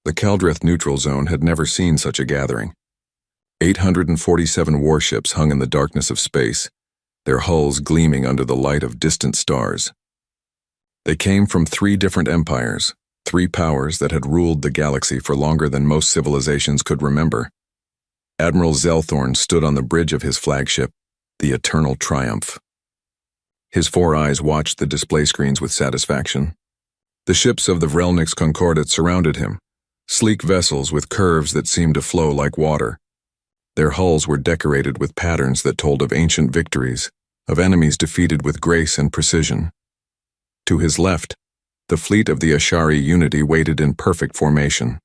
The Caldreth neutral zone had never seen such a gathering. 847 warships hung in the darkness of space, their hulls gleaming under the light of distant stars. They came from 3 different empires, 3 powers that had ruled the galaxy for longer than most civilizations could remember. Admiral Zelthorn stood on the bridge of his flagship, the Eternal Triumph. His 4 eyes watched the display screens with satisfaction. The ships of the Vrelnik's Concordat surrounded him, sleek vessels with curves that seemed to flow like water. Their hulls were decorated with patterns that told of ancient victories, of enemies defeated with grace and precision. To his left, the fleet of the Ashari Unity waited in perfect formation.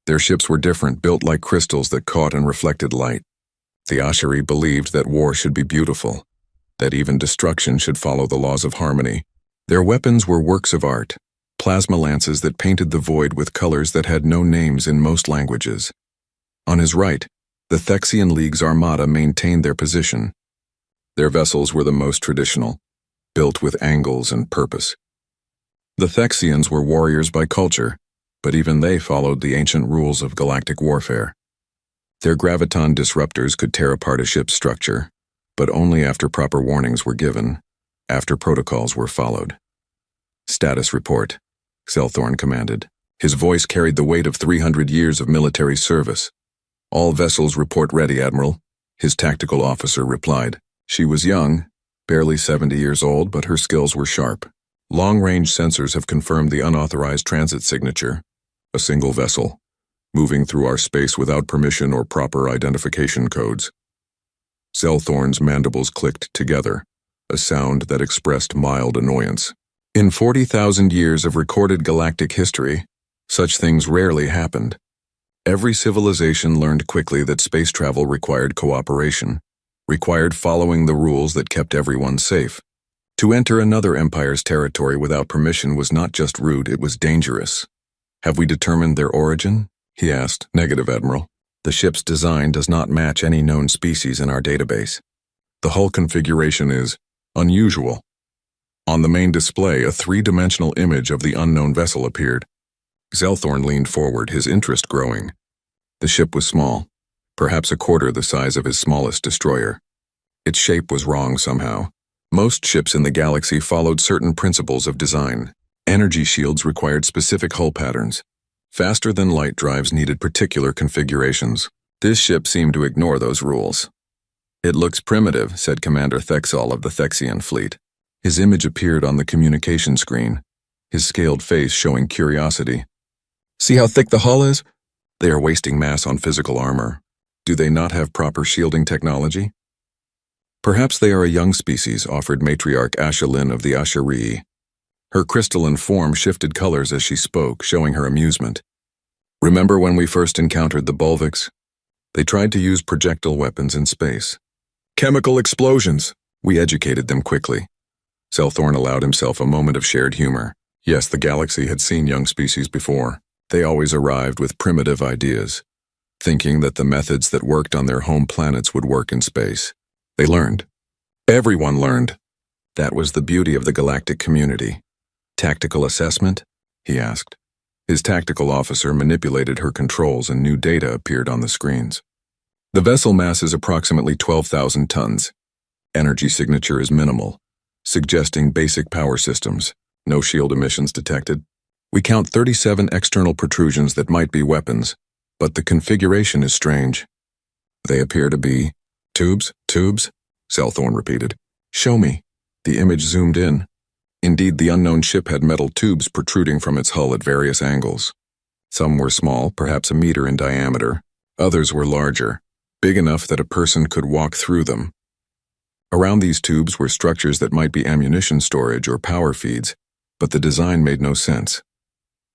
Their ships were different, built like crystals that caught and reflected light. The Ashari believed that war should be beautiful, that even destruction should follow the laws of harmony. Their weapons were works of art, plasma lances that painted the void with colors that had no names in most languages. On his right, the Thexian League's Armada maintained their position. Their vessels were the most traditional, built with angles and purpose. The Thexians were warriors by culture, but even they followed the ancient rules of galactic warfare. Their graviton disruptors could tear apart a ship's structure, but only after proper warnings were given, after protocols were followed. "Status report," Zelthorn commanded. His voice carried the weight of 300 years of military service. "All vessels report ready, Admiral," his tactical officer replied. She was young, barely 70 years old, but her skills were sharp. "Long-range sensors have confirmed the unauthorized transit signature. A single vessel, moving through our space without permission or proper identification codes." Zelthorn's mandibles clicked together, a sound that expressed mild annoyance. In 40,000 years of recorded galactic history, such things rarely happened. Every civilization learned quickly that space travel required cooperation, required following the rules that kept everyone safe. To enter another empire's territory without permission was not just rude, it was dangerous. "Have we determined their origin?" he asked. "Negative, Admiral. The ship's design does not match any known species in our database. The hull configuration is unusual." On the main display, a 3-dimensional image of the unknown vessel appeared. Zelthorn leaned forward, his interest growing. The ship was small, perhaps a quarter the size of his smallest destroyer. Its shape was wrong somehow. Most ships in the galaxy followed certain principles of design. Energy shields required specific hull patterns. Faster-than-light drives needed particular configurations. This ship seemed to ignore those rules. "It looks primitive," said Commander Thexal of the Thexian fleet. His image appeared on the communication screen, his scaled face showing curiosity. "See how thick the hull is? They are wasting mass on physical armor. Do they not have proper shielding technology?" "Perhaps they are a young species," offered Matriarch Ashalin of the Ashari. Her crystalline form shifted colors as she spoke, showing her amusement. "Remember when we first encountered the Bulviks? They tried to use projectile weapons in space. Chemical explosions! We educated them quickly." Zelthorn allowed himself a moment of shared humor. Yes, the galaxy had seen young species before. They always arrived with primitive ideas, thinking that the methods that worked on their home planets would work in space. They learned. Everyone learned. That was the beauty of the galactic community. "Tactical assessment?" he asked. His tactical officer manipulated her controls and new data appeared on the screens. "The vessel mass is approximately 12,000 tons. Energy signature is minimal, suggesting basic power systems. No shield emissions detected. We count 37 external protrusions that might be weapons, but the configuration is strange. They appear to be tubes, Zelthorn repeated. "Show me." The image zoomed in. Indeed, the unknown ship had metal tubes protruding from its hull at various angles. Some were small, perhaps a meter in diameter. Others were larger, big enough that a person could walk through them. Around these tubes were structures that might be ammunition storage or power feeds, but the design made no sense.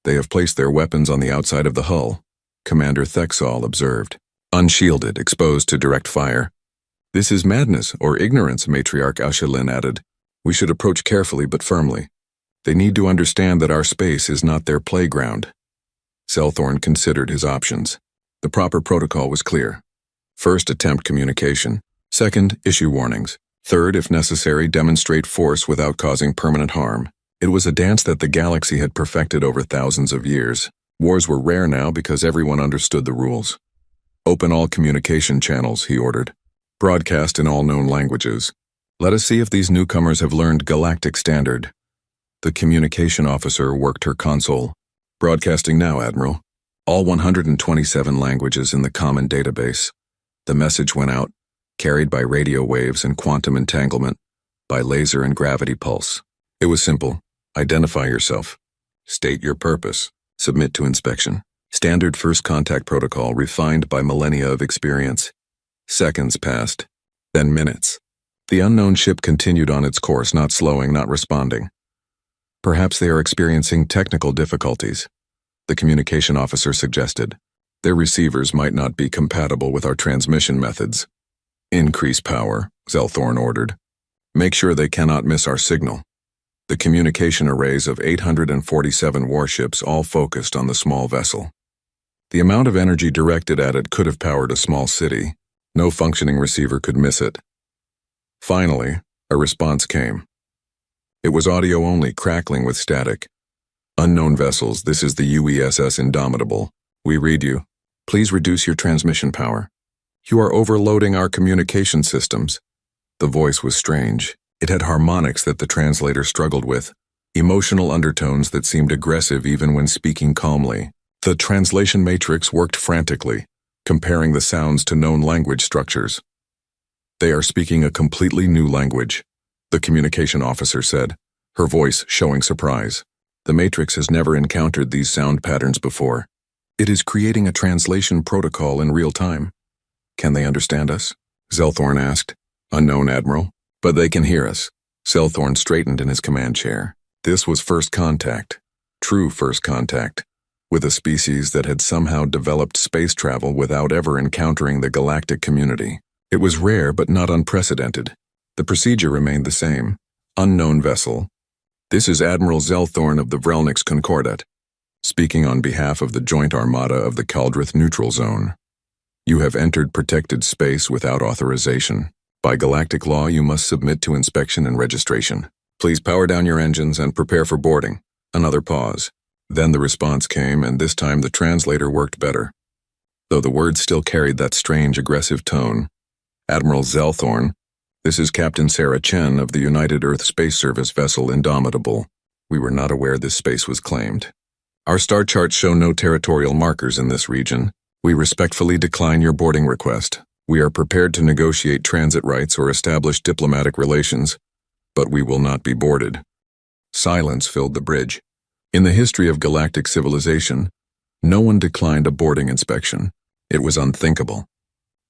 "They have placed their weapons on the outside of the hull," Commander Thexal observed. "Unshielded, exposed to direct fire." "This is madness or ignorance," Matriarch Ashalin added. "We should approach carefully but firmly. They need to understand that our space is not their playground." Zelthorn considered his options. The proper protocol was clear. First, attempt communication. Second, issue warnings. Third, if necessary, demonstrate force without causing permanent harm. It was a dance that the galaxy had perfected over thousands of years. Wars were rare now because everyone understood the rules. Open all communication channels, he ordered. Broadcast in all known languages. Let us see if these newcomers have learned Galactic Standard. The communication officer worked her console. Broadcasting now, Admiral. All 127 languages in the common database. The message went out, carried by radio waves and quantum entanglement, by laser and gravity pulse. It was simple. Identify yourself. State your purpose. Submit to inspection. Standard first contact protocol refined by millennia of experience. Seconds passed, then minutes. The unknown ship continued on its course, not slowing, not responding. Perhaps they are experiencing technical difficulties, the communication officer suggested. Their receivers might not be compatible with our transmission methods. Increase power, Zelthorn ordered. Make sure they cannot miss our signal. The communication arrays of 847 warships all focused on the small vessel. The amount of energy directed at it could have powered a small city. No functioning receiver could miss it. Finally, a response came. It was audio only, crackling with static. Unknown vessels, this is the UESS Indomitable. We read you. Please reduce your transmission power. You are overloading our communication systems. The voice was strange. It had harmonics that the translator struggled with, emotional undertones that seemed aggressive even when speaking calmly. The translation matrix worked frantically, comparing the sounds to known language structures. They are speaking a completely new language, the communication officer said, her voice showing surprise. The matrix has never encountered these sound patterns before. It is creating a translation protocol in real time. Can they understand us? Zelthorn asked. Unknown, Admiral. But they can hear us. Zelthorn straightened in his command chair. This was first contact. True first contact. With a species that had somehow developed space travel without ever encountering the galactic community. It was rare but not unprecedented. The procedure remained the same. Unknown vessel. This is Admiral Zelthorn of the Vrelnix Concordat, speaking on behalf of the joint armada of the Kaldrith Neutral Zone. You have entered protected space without authorization. By galactic law, you must submit to inspection and registration. Please power down your engines and prepare for boarding. Another pause. Then the response came, and this time the translator worked better. Though the words still carried that strange, aggressive tone. Admiral Zelthorn, this is Captain Sarah Chen of the United Earth Space Service vessel Indomitable. We were not aware this space was claimed. Our star charts show no territorial markers in this region. We respectfully decline your boarding request. We are prepared to negotiate transit rights or establish diplomatic relations, but we will not be boarded. Silence filled the bridge. In the history of galactic civilization, no one declined a boarding inspection. It was unthinkable.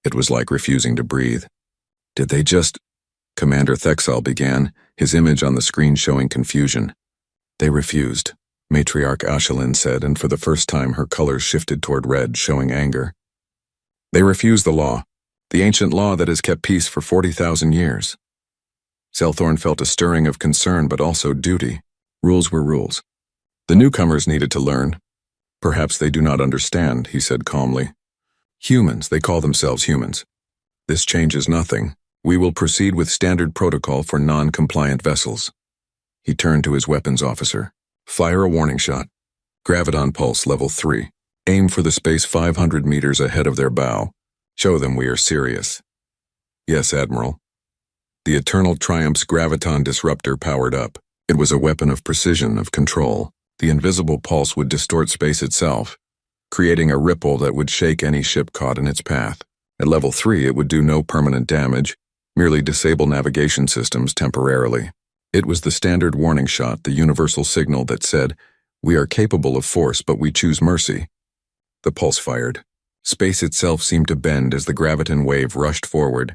It was like refusing to breathe. Did they just... Commander Thexal began, his image on the screen showing confusion. They refused, Matriarch Ashelin said, and for the first time her colors shifted toward red, showing anger. They refused the law, the ancient law that has kept peace for 40,000 years. Zelthorn felt a stirring of concern but also duty. Rules were rules. The newcomers needed to learn. Perhaps they do not understand, he said calmly. Humans, they call themselves humans. This changes nothing. We will proceed with standard protocol for non-compliant vessels. He turned to his weapons officer. Fire a warning shot. Graviton pulse level 3. Aim for the space 500 meters ahead of their bow. Show them we are serious. Yes, Admiral. The Eternal Triumph's graviton disruptor powered up. It was a weapon of precision, of control. The invisible pulse would distort space itself, creating a ripple that would shake any ship caught in its path. At level 3, it would do no permanent damage, merely disable navigation systems temporarily. It was the standard warning shot, the universal signal that said, we are capable of force, but we choose mercy. The pulse fired. Space itself seemed to bend as the graviton wave rushed forward,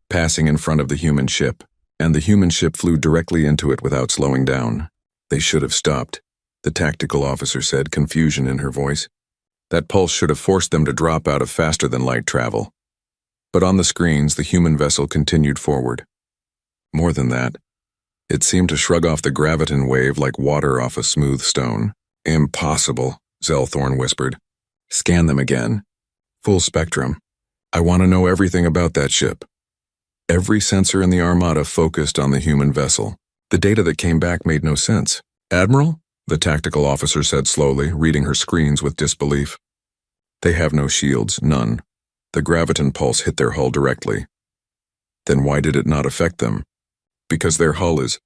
passing in front of the human ship, and the human ship flew directly into it without slowing down. They should have stopped, the tactical officer said, confusion in her voice. That pulse should have forced them to drop out of faster-than-light travel. But on the screens, the human vessel continued forward. More than that, it seemed to shrug off the graviton wave like water off a smooth stone. Impossible, Zelthorn whispered. Scan them again. Full spectrum. I want to know everything about that ship. Every sensor in the Armada focused on the human vessel. The data that came back made no sense. Admiral? the tactical officer said slowly, reading her screens with disbelief. They have no shields, none. The graviton pulse hit their hull directly. Then why did it not affect them? Because their hull is...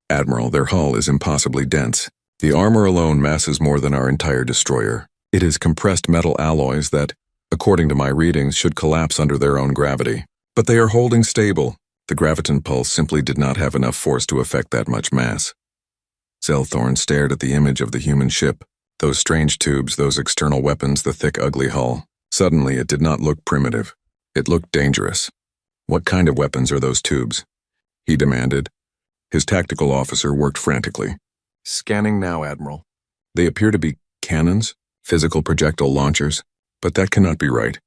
Admiral, their hull is impossibly dense. The armor alone masses more than our entire destroyer. It is compressed metal alloys that, according to my readings, should collapse under their own gravity. But they are holding stable. The graviton pulse simply did not have enough force to affect that much mass. Zelthorn stared at the image of the human ship. Those strange tubes, those external weapons, the thick, ugly hull. Suddenly, it did not look primitive. It looked dangerous. What kind of weapons are those tubes? He demanded. His tactical officer worked frantically. Scanning now, Admiral. They appear to be cannons, physical projectile launchers, but that cannot be right.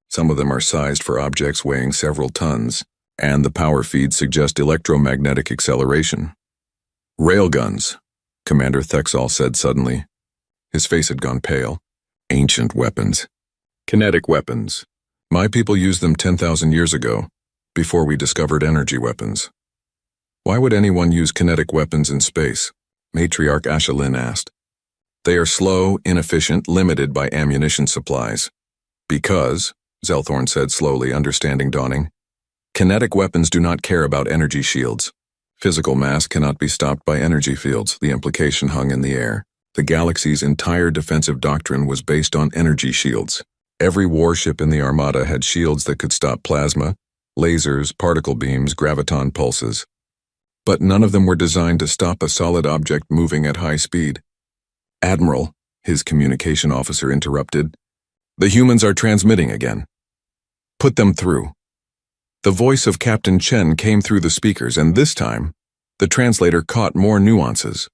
Some of them are sized for objects weighing several tons, and the power feeds suggest electromagnetic acceleration. Railguns, Commander Thexall said suddenly. His face had gone pale. Ancient weapons. Kinetic weapons. My people used them 10,000 years ago, before we discovered energy weapons. Why would anyone use kinetic weapons in space? Matriarch Ashelin asked. They are slow, inefficient, limited by ammunition supplies. Because, Zelthorn said slowly, understanding dawning, kinetic weapons do not care about energy shields. Physical mass cannot be stopped by energy fields, the implication hung in the air. The galaxy's entire defensive doctrine was based on energy shields. Every warship in the Armada had shields that could stop plasma, lasers, particle beams, graviton pulses. But none of them were designed to stop a solid object moving at high speed. Admiral, his communication officer interrupted, the humans are transmitting again. Put them through. The voice of Captain Chen came through the speakers, and this time, the translator caught more nuances.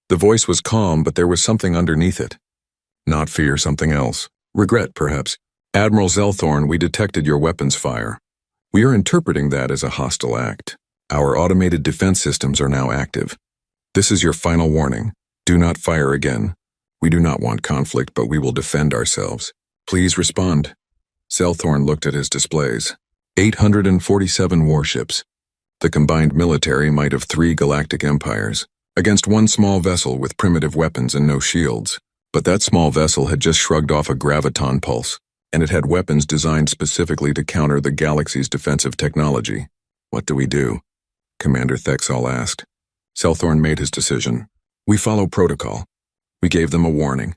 The voice was calm, but there was something underneath it. Not fear, something else. Regret, perhaps. Admiral Zelthorn, we detected your weapons fire. We are interpreting that as a hostile act. Our automated defense systems are now active. This is your final warning. Do not fire again. We do not want conflict, but we will defend ourselves. Please respond. Zelthorn looked at his displays. 847 warships. The combined military might of 3 galactic empires, against one small vessel with primitive weapons and no shields. But that small vessel had just shrugged off a graviton pulse, and it had weapons designed specifically to counter the galaxy's defensive technology. What do we do? Commander Thexall asked. Zelthorn made his decision. We follow protocol. We gave them a warning.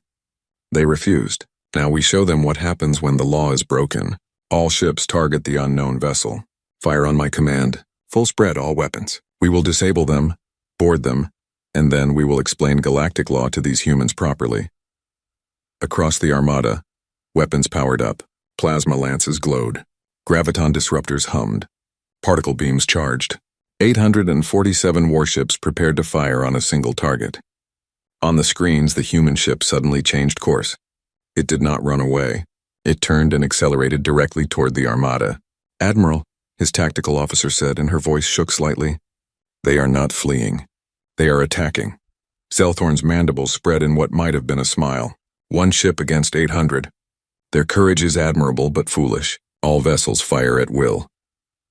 They refused. Now we show them what happens when the law is broken. All ships target the unknown vessel. Fire on my command. Full spread all weapons. We will disable them, board them, and then we will explain galactic law to these humans properly. Across the Armada, weapons powered up. Plasma lances glowed. Graviton disruptors hummed. Particle beams charged. 847 warships prepared to fire on a single target. On the screens, the human ship suddenly changed course. It did not run away. It turned and accelerated directly toward the Armada. Admiral, his tactical officer said, and her voice shook slightly. They are not fleeing. They are attacking. Zelthorn's mandibles spread in what might have been a smile. One ship against 800. Their courage is admirable but foolish. All vessels fire at will.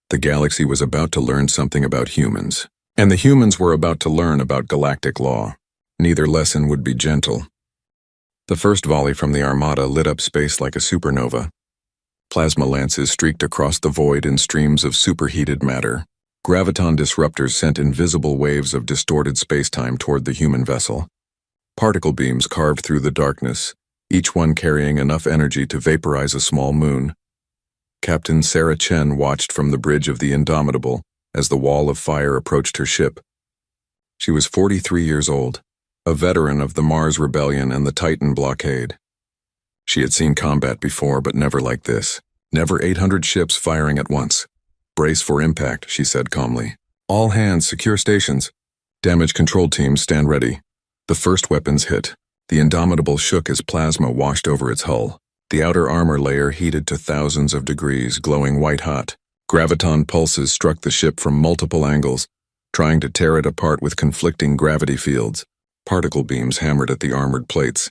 The galaxy was about to learn something about humans, and the humans were about to learn about galactic law. Neither lesson would be gentle. The first volley from the Armada lit up space like a supernova. Plasma lances streaked across the void in streams of superheated matter. Graviton disruptors sent invisible waves of distorted spacetime toward the human vessel. Particle beams carved through the darkness, each one carrying enough energy to vaporize a small moon. Captain Sarah Chen watched from the bridge of the Indomitable as the wall of fire approached her ship. She was 43 years old, a veteran of the Mars Rebellion and the Titan blockade. She had seen combat before, but never like this. Never 800 ships firing at once. Brace for impact, she said calmly. All hands secure stations. Damage control teams stand ready. The first weapons hit. The Indomitable shook as plasma washed over its hull. The outer armor layer heated to thousands of degrees, glowing white-hot. Graviton pulses struck the ship from multiple angles, trying to tear it apart with conflicting gravity fields. Particle beams hammered at the armored plates.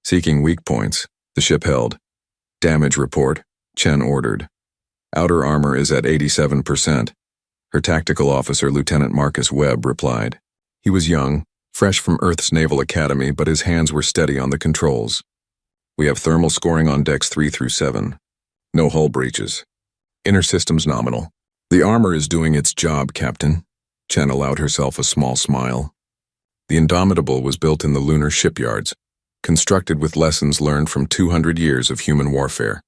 Seeking weak points, the ship held. Damage report, Chen ordered. Outer armor is at 87%. Her tactical officer, Lieutenant Marcus Webb, replied. He was young, fresh from Earth's Naval Academy, but his hands were steady on the controls. We have thermal scoring on decks 3 through 7. No hull breaches. Inner systems nominal. The armor is doing its job, Captain. Chen allowed herself a small smile. The Indomitable was built in the lunar shipyards, constructed with lessons learned from 200 years of human warfare.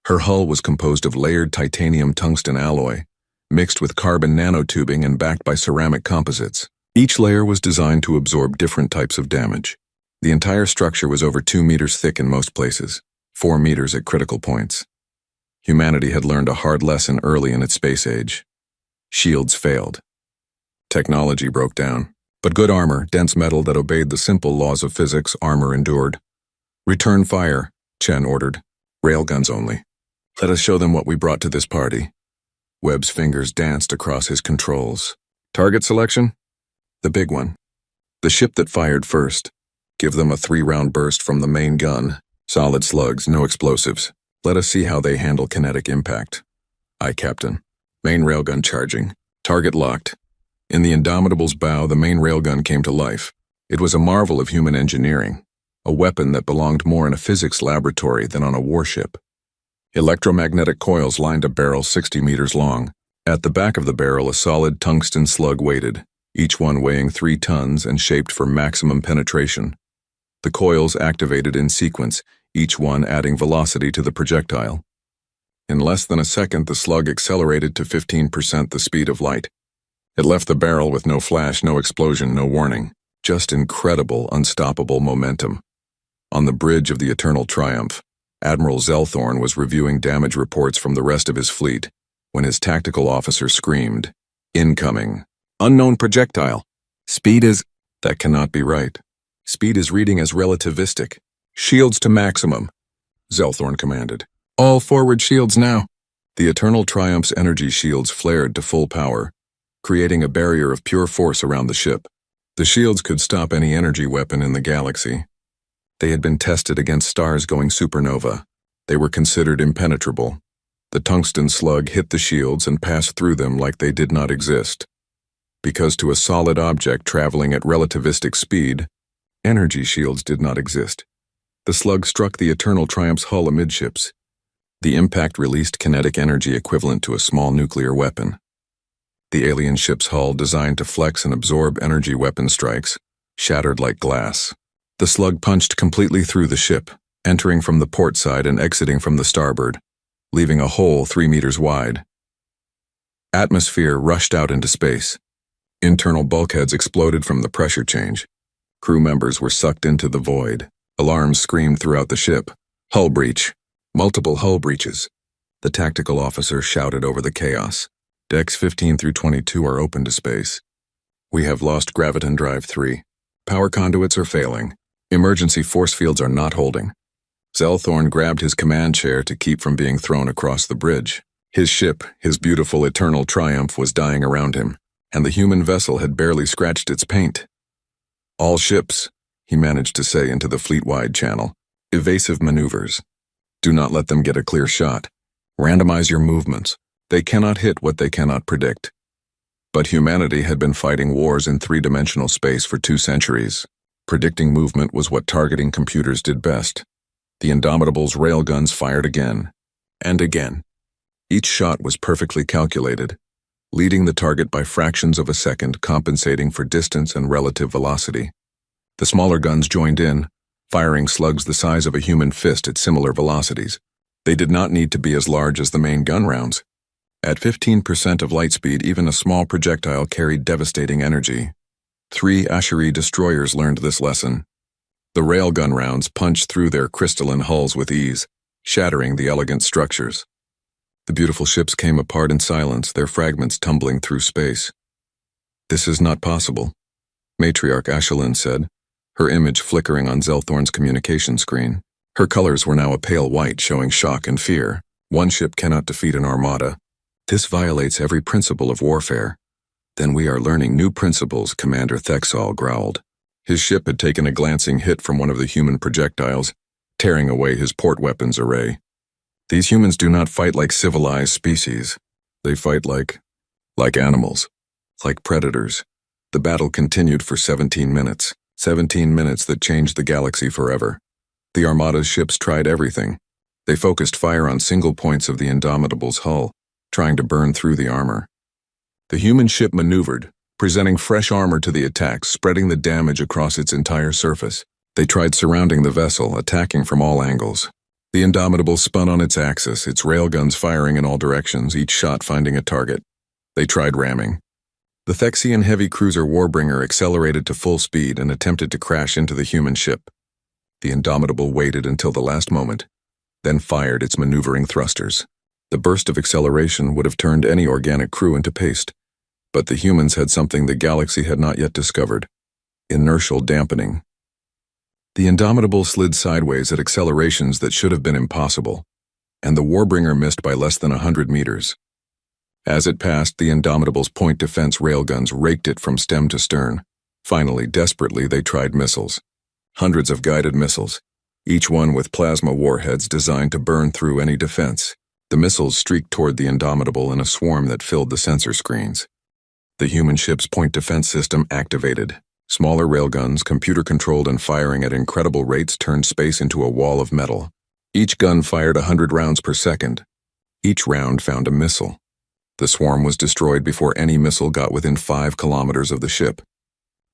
Her hull was composed of layered titanium tungsten alloy, mixed with carbon nanotubing and backed by ceramic composites. Each layer was designed to absorb different types of damage. The entire structure was over 2 meters thick in most places, 4 meters at critical points. Humanity had learned a hard lesson early in its space age. Shields failed. Technology broke down. But good armor, dense metal that obeyed the simple laws of physics, armor endured. Return fire, Chen ordered. Railguns only. Let us show them what we brought to this party. Webb's fingers danced across his controls. Target selection? The big one. The ship that fired first. Give them a 3-round burst from the main gun. Solid slugs, no explosives. Let us see how they handle kinetic impact. Aye, Captain. Main railgun charging. Target locked. In the Indomitable's bow, the main railgun came to life. It was a marvel of human engineering, a weapon that belonged more in a physics laboratory than on a warship. Electromagnetic coils lined a barrel 60 meters long. At the back of the barrel, a solid tungsten slug waited, each one weighing 3 tons and shaped for maximum penetration. The coils activated in sequence, each one adding velocity to the projectile. In less than a second, the slug accelerated to 15% the speed of light. It left the barrel with no flash, no explosion, no warning. Just incredible, unstoppable momentum. On the bridge of the Eternal Triumph, Admiral Zelthorn was reviewing damage reports from the rest of his fleet when his tactical officer screamed, "Incoming! Unknown projectile! Speed is—" That cannot be right. Speed is reading as relativistic. Shields to maximum, Zelthorn commanded. All forward shields now. The Eternal Triumph's energy shields flared to full power, creating a barrier of pure force around the ship. The shields could stop any energy weapon in the galaxy. They had been tested against stars going supernova. They were considered impenetrable. The tungsten slug hit the shields and passed through them like they did not exist. Because to a solid object traveling at relativistic speed, energy shields did not exist. The slug struck the Eternal Triumph's hull amidships. The impact released kinetic energy equivalent to a small nuclear weapon. The alien ship's hull, designed to flex and absorb energy weapon strikes, shattered like glass. The slug punched completely through the ship, entering from the port side and exiting from the starboard, leaving a hole 3 meters wide. Atmosphere rushed out into space. Internal bulkheads exploded from the pressure change. Crew members were sucked into the void. Alarms screamed throughout the ship. Hull breach. Multiple hull breaches. The tactical officer shouted over the chaos. Decks 15 through 22 are open to space. We have lost graviton drive 3. Power conduits are failing. Emergency force fields are not holding. Zelthorn grabbed his command chair to keep from being thrown across the bridge. His ship, his beautiful Eternal Triumph, was dying around him, and the human vessel had barely scratched its paint. All ships, he managed to say into the fleet-wide channel. Evasive maneuvers. Do not let them get a clear shot. Randomize your movements. They cannot hit what they cannot predict. But humanity had been fighting wars in 3-dimensional space for 2 centuries. Predicting movement was what targeting computers did best. The Indomitable's railguns fired again, and again. Each shot was perfectly calculated, leading the target by fractions of a second, compensating for distance and relative velocity. The smaller guns joined in, firing slugs the size of a human fist at similar velocities. They did not need to be as large as the main gun rounds. At 15% of light speed, even a small projectile carried devastating energy. 3 Asheri destroyers learned this lesson. The railgun rounds punched through their crystalline hulls with ease, shattering the elegant structures. The beautiful ships came apart in silence, their fragments tumbling through space. This is not possible, Matriarch Ashelin said, her image flickering on Zelthorn's communication screen. Her colors were now a pale white, showing shock and fear. One ship cannot defeat an armada. This violates every principle of warfare. Then we are learning new principles, Commander Thexal growled. His ship had taken a glancing hit from one of the human projectiles, tearing away his port weapons array. These humans do not fight like civilized species. They fight like animals, like predators. The battle continued for 17 minutes. 17 minutes that changed the galaxy forever. The Armada's ships tried everything. They focused fire on single points of the Indomitable's hull, trying to burn through the armor. The human ship maneuvered, presenting fresh armor to the attack, spreading the damage across its entire surface. They tried surrounding the vessel, attacking from all angles. The Indomitable spun on its axis, its railguns firing in all directions, each shot finding a target. They tried ramming. The Thexian heavy cruiser Warbringer accelerated to full speed and attempted to crash into the human ship. The Indomitable waited until the last moment, then fired its maneuvering thrusters. The burst of acceleration would have turned any organic crew into paste, but the humans had something the galaxy had not yet discovered: inertial dampening. The Indomitable slid sideways at accelerations that should have been impossible, and the Warbringer missed by less than 100 meters. As it passed, the Indomitable's point defense railguns raked it from stem to stern. Finally, desperately, they tried missiles. Hundreds of guided missiles, each one with plasma warheads designed to burn through any defense. The missiles streaked toward the Indomitable in a swarm that filled the sensor screens. The human ship's point defense system activated. Smaller railguns, computer-controlled and firing at incredible rates, turned space into a wall of metal. Each gun fired 100 rounds per second. Each round found a missile. The swarm was destroyed before any missile got within 5 kilometers of the ship.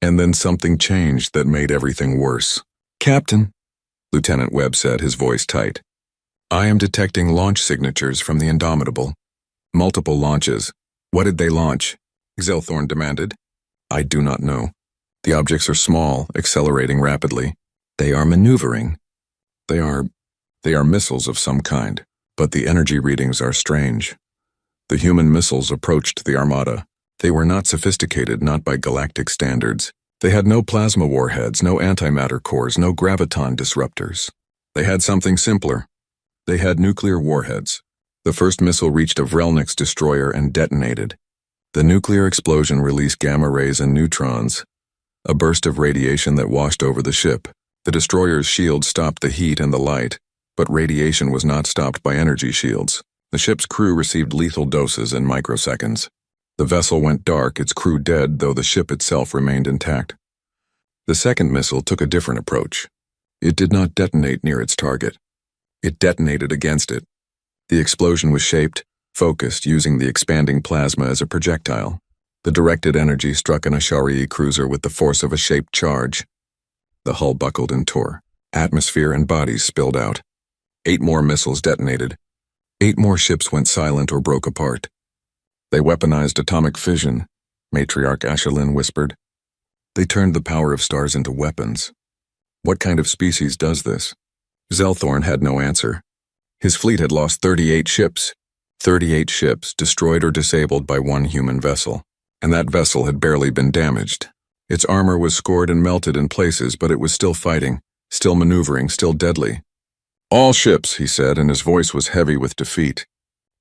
And then something changed that made everything worse. "Captain," Lieutenant Webb said, his voice tight, "I am detecting launch signatures from the Indomitable. Multiple launches. What did they launch?" Zelthorn demanded. "I do not know. The objects are small, accelerating rapidly. They are maneuvering. They are missiles of some kind, but the energy readings are strange." The human missiles approached the Armada. They were not sophisticated, not by galactic standards. They had no plasma warheads, no antimatter cores, no graviton disruptors. They had something simpler. They had nuclear warheads. The first missile reached a Vrelnik's destroyer and detonated. The nuclear explosion released gamma rays and neutrons, a burst of radiation that washed over the ship. The destroyer's shield stopped the heat and the light, but radiation was not stopped by energy shields. The ship's crew received lethal doses in microseconds. The vessel went dark, its crew dead, though the ship itself remained intact. The second missile took a different approach. It did not detonate near its target. It detonated against it. The explosion was shaped, focused, using the expanding plasma as a projectile. The directed energy struck an Ashari cruiser with the force of a shaped charge. The hull buckled and tore. Atmosphere and bodies spilled out. 8 more missiles detonated. 8 more ships went silent or broke apart. "They weaponized atomic fission," Matriarch Ashelin whispered. "They turned the power of stars into weapons. What kind of species does this?" Zelthorn had no answer. His fleet had lost 38 ships. 38 ships, destroyed or disabled by one human vessel. And that vessel had barely been damaged. Its armor was scored and melted in places, but it was still fighting, still maneuvering, still deadly. "All ships," he said, and his voice was heavy with defeat.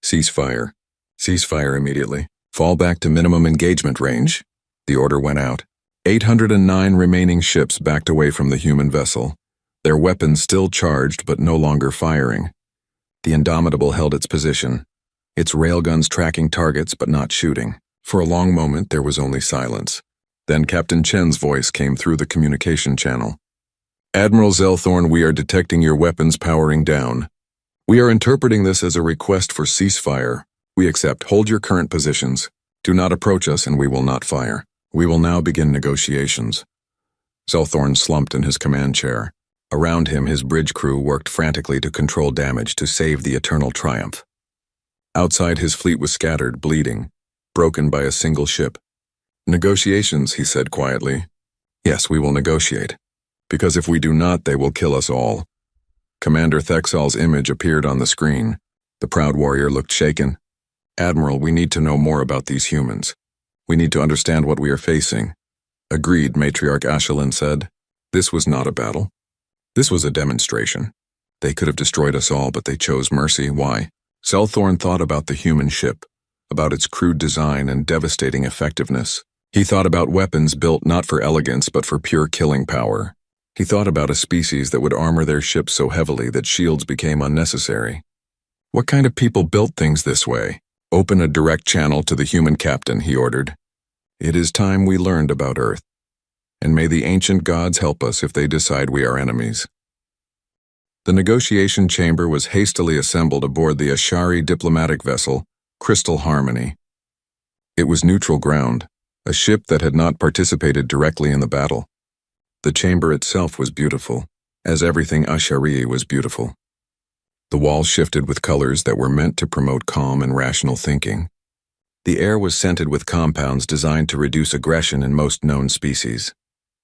"Ceasefire. Ceasefire immediately. Fall back to minimum engagement range." The order went out. 809 remaining ships backed away from the human vessel, their weapons still charged but no longer firing. The Indomitable held its position, its railguns tracking targets but not shooting. For a long moment there was only silence. Then Captain Chen's voice came through the communication channel. "Admiral Zelthorn, we are detecting your weapons powering down. We are interpreting this as a request for ceasefire. We accept. Hold your current positions. Do not approach us and we will not fire. We will now begin negotiations." Zelthorn slumped in his command chair. Around him, his bridge crew worked frantically to control damage to save the Eternal Triumph. Outside, his fleet was scattered, bleeding, broken by a single ship. "Negotiations," he said quietly. "Yes, we will negotiate. Because if we do not, they will kill us all." Commander Thexal's image appeared on the screen. The proud warrior looked shaken. "Admiral, we need to know more about these humans. We need to understand what we are facing." "Agreed," Matriarch Ashelin said. "This was not a battle. This was a demonstration. They could have destroyed us all, but they chose mercy. Why?" Zelthorn thought about the human ship, about its crude design and devastating effectiveness. He thought about weapons built not for elegance but for pure killing power. He thought about a species that would armor their ships so heavily that shields became unnecessary. What kind of people built things this way? "Open a direct channel to the human captain," he ordered. It is time we learned about Earth, and may the ancient gods help us if they decide we are enemies. The negotiation chamber was hastily assembled aboard the Ashari diplomatic vessel, Crystal Harmony. It was neutral ground, a ship that had not participated directly in the battle. The chamber itself was beautiful, as everything Ashari was beautiful. The walls shifted with colors that were meant to promote calm and rational thinking. The air was scented with compounds designed to reduce aggression in most known species.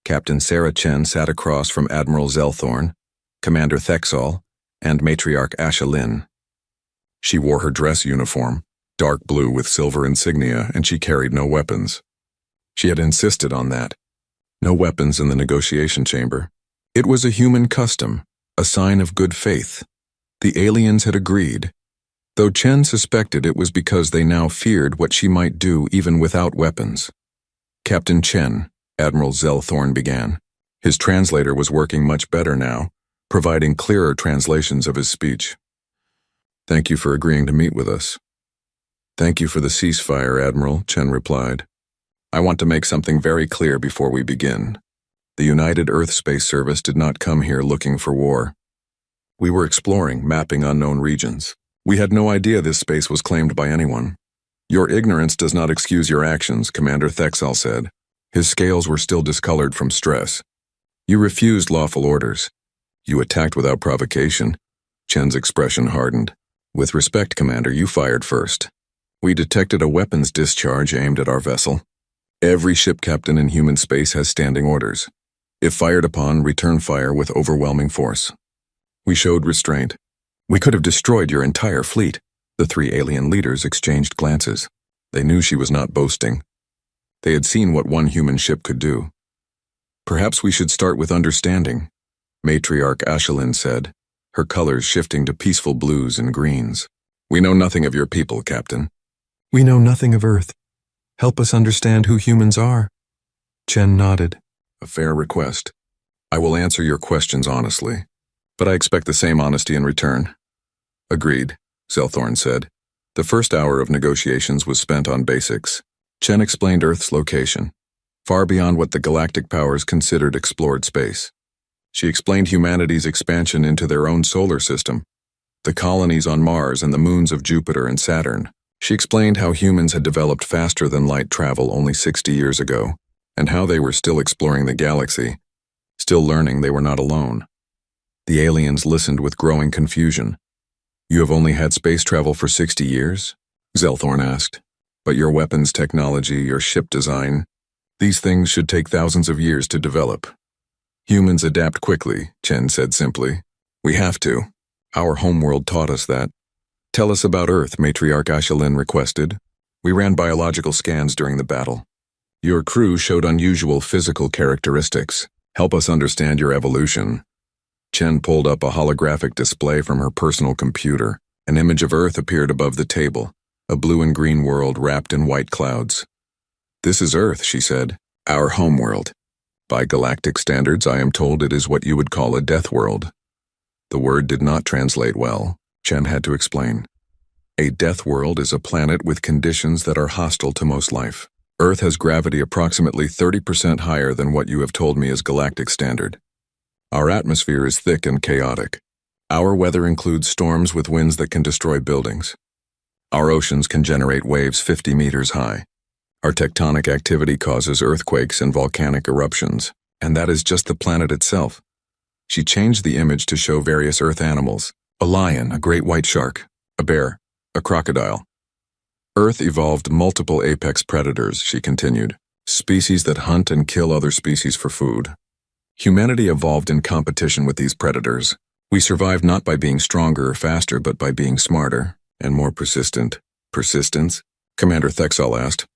Captain Sarah Chen sat across from Admiral Zelthorn, Commander Thexol, and Matriarch Asha Lin. She wore her dress uniform, dark blue with silver insignia, and she carried no weapons. She had insisted on that. No weapons in the negotiation chamber. It was a human custom, a sign of good faith. The aliens had agreed, though Chen suspected it was because they now feared what she might do even without weapons. Captain Chen, Admiral Zelthorn began. His translator was working much better now, providing clearer translations of his speech. Thank you for agreeing to meet with us. Thank you for the ceasefire, Admiral, Chen replied. I want to make something very clear before we begin. The United Earth Space Service did not come here looking for war. We were exploring, mapping unknown regions. We had no idea this space was claimed by anyone. Your ignorance does not excuse your actions, Commander Thexol said. His scales were still discolored from stress. You refused lawful orders. You attacked without provocation. Chen's expression hardened. With respect, Commander, you fired first. We detected a weapons discharge aimed at our vessel. Every ship captain in human space has standing orders. If fired upon, return fire with overwhelming force. We showed restraint. We could have destroyed your entire fleet. The three alien leaders exchanged glances. They knew she was not boasting. They had seen what one human ship could do. Perhaps we should start with understanding, Matriarch Ashelin said, her colors shifting to peaceful blues and greens. We know nothing of your people, Captain. We know nothing of Earth. Help us understand who humans are. Chen nodded. A fair request. I will answer your questions honestly, but I expect the same honesty in return. Agreed, Zelthorn said. The first hour of negotiations was spent on basics. Chen explained Earth's location, far beyond what the galactic powers considered explored space. She explained humanity's expansion into their own solar system, the colonies on Mars and the moons of Jupiter and Saturn. She explained how humans had developed faster than light travel only 60 years ago, and how they were still exploring the galaxy, still learning they were not alone. The aliens listened with growing confusion. You have only had space travel for 60 years? Zelthorn asked. But your weapons technology, your ship design, these things should take thousands of years to develop. Humans adapt quickly, Chen said simply. We have to. Our homeworld taught us that. Tell us about Earth, Matriarch Ashelin requested. We ran biological scans during the battle. Your crew showed unusual physical characteristics. Help us understand your evolution. Chen pulled up a holographic display from her personal computer. An image of Earth appeared above the table, a blue and green world wrapped in white clouds. This is Earth, she said. Our homeworld. By galactic standards, I am told it is what you would call a death world. The word did not translate well. Chen had to explain. A death world is a planet with conditions that are hostile to most life. Earth has gravity approximately 30% higher than what you have told me is galactic standard. Our atmosphere is thick and chaotic. Our weather includes storms with winds that can destroy buildings. Our oceans can generate waves 50 meters high. Our tectonic activity causes earthquakes and volcanic eruptions, and that is just the planet itself. She changed the image to show various Earth animals. A lion, a great white shark, a bear, a crocodile. Earth evolved multiple apex predators, she continued, species that hunt and kill other species for food. Humanity evolved in competition with these predators. We survived not by being stronger or faster, but by being smarter and more persistent. Persistence? Commander Thexol asked.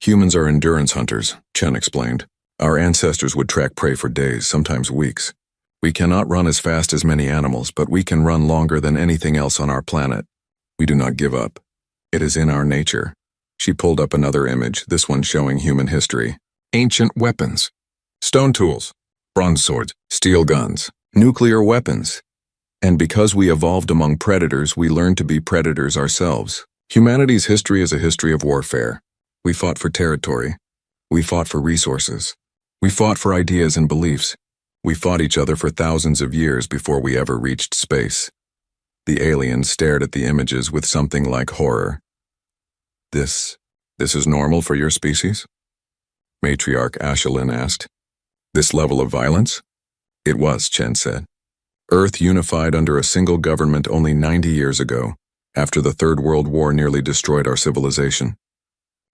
Humans are endurance hunters, Chen explained. Our ancestors would track prey for days, sometimes weeks. We cannot run as fast as many animals, but we can run longer than anything else on our planet. We do not give up. It is in our nature. She pulled up another image, this one showing human history. Ancient weapons. Stone tools, bronze swords, steel guns, nuclear weapons. And because we evolved among predators, we learned to be predators ourselves. Humanity's history is a history of warfare. We fought for territory. We fought for resources. We fought for ideas and beliefs. We fought each other for thousands of years before we ever reached space. The aliens stared at the images with something like horror. This is normal for your species? Matriarch Ashelin asked. This level of violence? It was, Chen said. Earth unified under a single government only 90 years ago, after the Third World War nearly destroyed our civilization.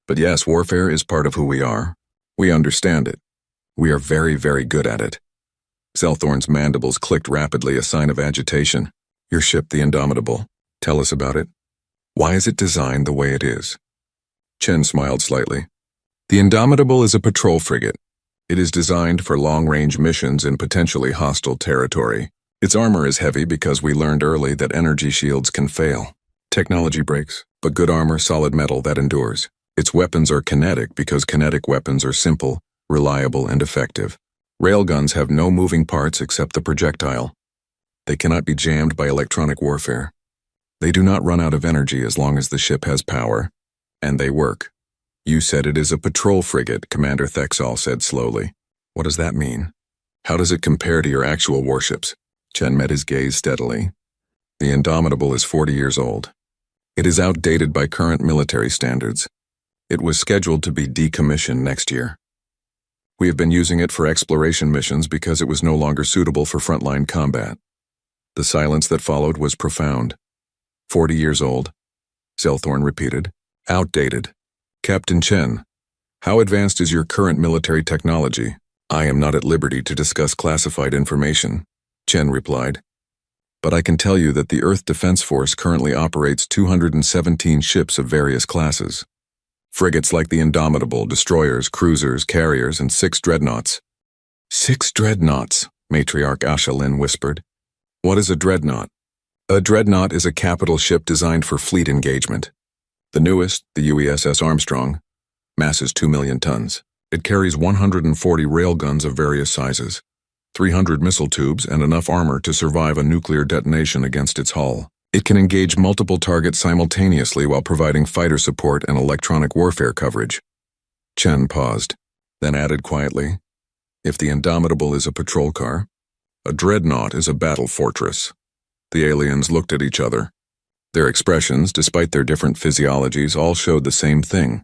But yes, warfare is part of who we are. We understand it. We are very, very good at it. Zelthorn's mandibles clicked rapidly, a sign of agitation. Your ship, the Indomitable. Tell us about it. Why is it designed the way it is? Chen smiled slightly. The Indomitable is a patrol frigate. It is designed for long-range missions in potentially hostile territory. Its armor is heavy because we learned early that energy shields can fail. Technology breaks, but good armor, solid metal that endures. Its weapons are kinetic because kinetic weapons are simple, reliable, and effective. Railguns have no moving parts except the projectile. They cannot be jammed by electronic warfare. They do not run out of energy as long as the ship has power. And they work. You said it is a patrol frigate, Commander Thexal said slowly. What does that mean? How does it compare to your actual warships? Chen met his gaze steadily. The Indomitable is 40 years old. It is outdated by current military standards. It was scheduled to be decommissioned next year. We have been using it for exploration missions because it was no longer suitable for frontline combat. The silence that followed was profound. 40 years old, Zelthorn repeated. Outdated. Captain Chen, how advanced is your current military technology? I am not at liberty to discuss classified information, Chen replied. But I can tell you that the Earth Defense Force currently operates 217 ships of various classes. Frigates like the Indomitable, destroyers, cruisers, carriers, and 6 dreadnoughts. 6 dreadnoughts, Matriarch Ashelin whispered. What is a dreadnought? A dreadnought is a capital ship designed for fleet engagement. The newest, the UESS Armstrong, masses 2 million tons. It carries 140 railguns of various sizes, 300 missile tubes, and enough armor to survive a nuclear detonation against its hull. It can engage multiple targets simultaneously while providing fighter support and electronic warfare coverage. Chen paused, then added quietly, if the Indomitable is a patrol car, a dreadnought is a battle fortress. The aliens looked at each other. Their expressions, despite their different physiologies, all showed the same thing.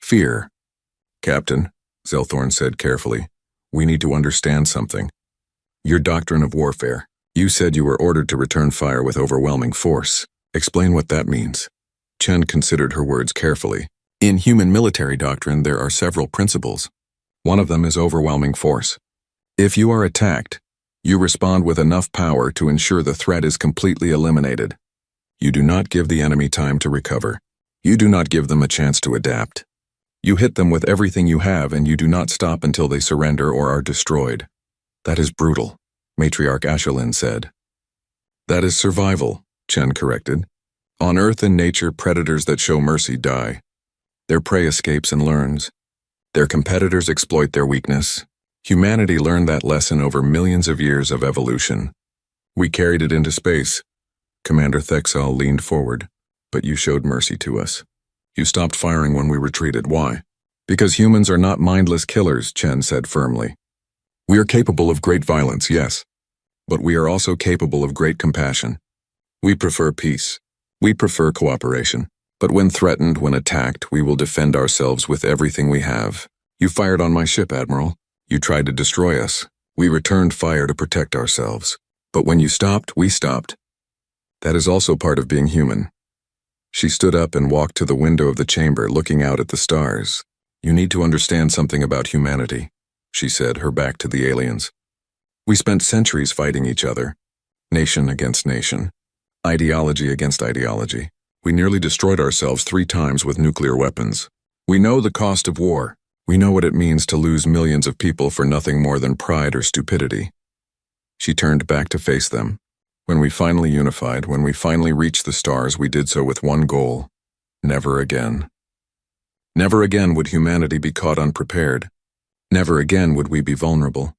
Fear. Captain, Zelthorn said carefully, we need to understand something. Your doctrine of warfare. You said you were ordered to return fire with overwhelming force. Explain what that means. Chen considered her words carefully. In human military doctrine, there are several principles. One of them is overwhelming force. If you are attacked, you respond with enough power to ensure the threat is completely eliminated. You do not give the enemy time to recover. You do not give them a chance to adapt. You hit them with everything you have and you do not stop until they surrender or are destroyed. That is brutal, Matriarch Ashelin said. That is survival, Chen corrected. On Earth and nature, predators that show mercy die. Their prey escapes and learns. Their competitors exploit their weakness. Humanity learned that lesson over millions of years of evolution. We carried it into space. Commander Thexal leaned forward. But you showed mercy to us. You stopped firing when we retreated. Why? Because humans are not mindless killers, Chen said firmly. We are capable of great violence, yes. But we are also capable of great compassion. We prefer peace. We prefer cooperation. But when threatened, when attacked, we will defend ourselves with everything we have. You fired on my ship, Admiral. You tried to destroy us. We returned fire to protect ourselves. But when you stopped, we stopped. That is also part of being human. She stood up and walked to the window of the chamber, looking out at the stars. You need to understand something about humanity, she said, her back to the aliens. We spent centuries fighting each other, nation against nation, ideology against ideology. We nearly destroyed ourselves 3 times with nuclear weapons. We know the cost of war. We know what it means to lose millions of people for nothing more than pride or stupidity. She turned back to face them. When we finally unified, when we finally reached the stars, we did so with one goal. Never again. Never again would humanity be caught unprepared. Never again would we be vulnerable.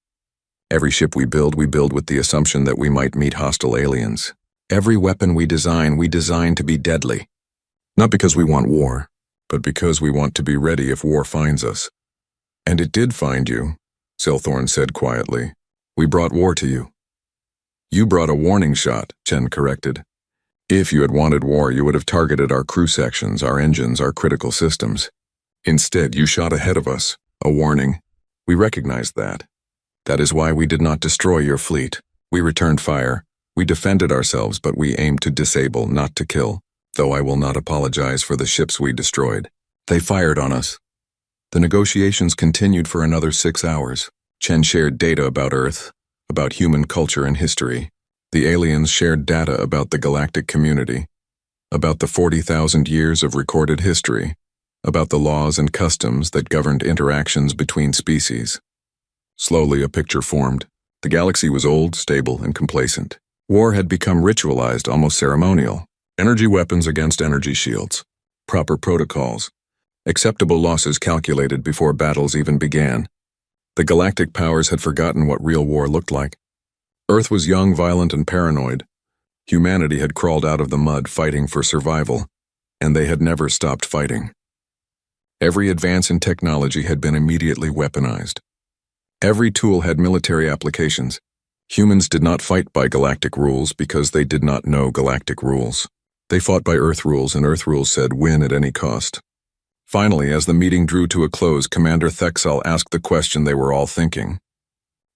Every ship we build with the assumption that we might meet hostile aliens. Every weapon we design to be deadly. Not because we want war, but because we want to be ready if war finds us. And it did find you, Silthorn said quietly. We brought war to you. You brought a warning shot, Chen corrected. If you had wanted war, you would have targeted our crew sections, our engines, our critical systems. Instead, you shot ahead of us, a warning. We recognized that. That is why we did not destroy your fleet. We returned fire. We defended ourselves, but we aimed to disable, not to kill. Though I will not apologize for the ships we destroyed. They fired on us. The negotiations continued for another 6 hours. Chen shared data about Earth, about human culture and history. The aliens shared data about the galactic community, about the 40,000 years of recorded history, about the laws and customs that governed interactions between species. Slowly, a picture formed. The galaxy was old, stable, and complacent. War had become ritualized, almost ceremonial. Energy weapons against energy shields. Proper protocols. Acceptable losses calculated before battles even began. The galactic powers had forgotten what real war looked like. Earth was young, violent, and paranoid. Humanity had crawled out of the mud fighting for survival, and they had never stopped fighting. Every advance in technology had been immediately weaponized. Every tool had military applications. Humans did not fight by galactic rules because they did not know galactic rules. They fought by Earth rules, and Earth rules said win at any cost. Finally, as the meeting drew to a close, Commander Thexel asked the question they were all thinking.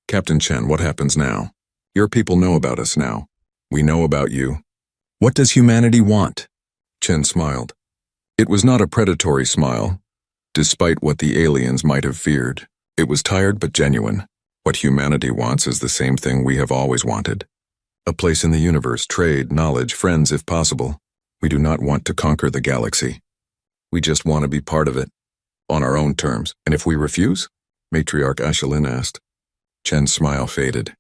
Captain Chen, what happens now? Your people know about us now. We know about you. What does humanity want? Chen smiled. It was not a predatory smile, despite what the aliens might have feared. It was tired but genuine. What humanity wants is the same thing we have always wanted. A place in the universe, trade, knowledge, friends if possible. We do not want to conquer the galaxy. We just want to be part of it, on our own terms. And if we refuse? Matriarch Ashelin asked. Chen's smile faded.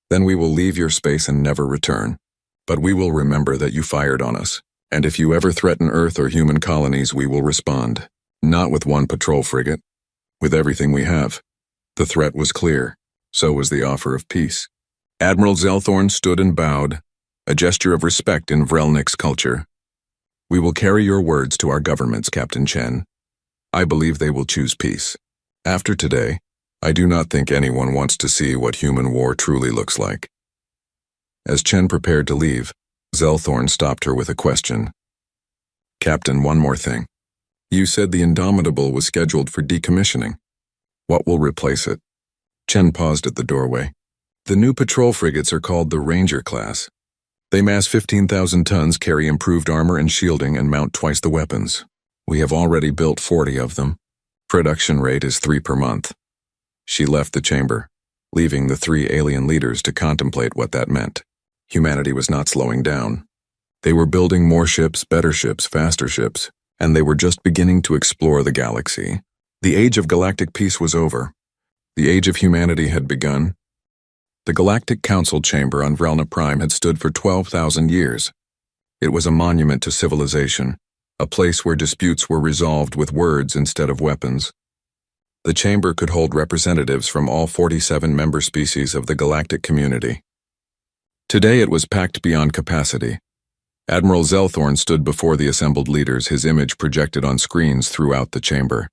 Then we will leave your space and never return. But we will remember that you fired on us. And if you ever threaten Earth or human colonies, we will respond. Not with one patrol frigate. With everything we have. The threat was clear. So was the offer of peace. Admiral Zelthorn stood and bowed, a gesture of respect in Vrelnik's culture. We will carry your words to our governments, Captain Chen. I believe they will choose peace. After today, I do not think anyone wants to see what human war truly looks like. As Chen prepared to leave, Zelthorn stopped her with a question. Captain, one more thing. You said the Indomitable was scheduled for decommissioning. What will replace it? Chen paused at the doorway. The new patrol frigates are called the Ranger class. They mass 15,000 tons, carry improved armor and shielding, and mount twice the weapons. We have already built 40 of them. Production rate is 3 per month. She left the chamber, leaving the 3 alien leaders to contemplate what that meant. Humanity was not slowing down. They were building more ships, better ships, faster ships, and they were just beginning to explore the galaxy. The age of galactic peace was over. The age of humanity had begun. The Galactic Council chamber on Vrelna Prime had stood for 12,000 years. It was a monument to civilization, a place where disputes were resolved with words instead of weapons. The chamber could hold representatives from all 47 member species of the galactic community. Today it was packed beyond capacity. Admiral Zelthorn stood before the assembled leaders, his image projected on screens throughout the chamber.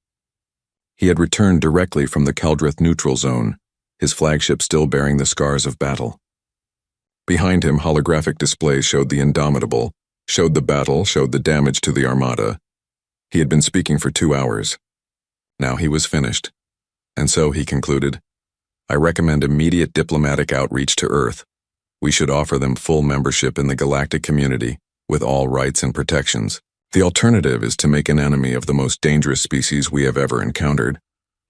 He had returned directly from the Keldrith neutral zone, his flagship still bearing the scars of battle. Behind him, holographic displays showed the Indomitable, showed the battle, showed the damage to the Armada. He had been speaking for 2 hours. Now he was finished. And so, he concluded, I recommend immediate diplomatic outreach to Earth. We should offer them full membership in the galactic community, with all rights and protections. The alternative is to make an enemy of the most dangerous species we have ever encountered.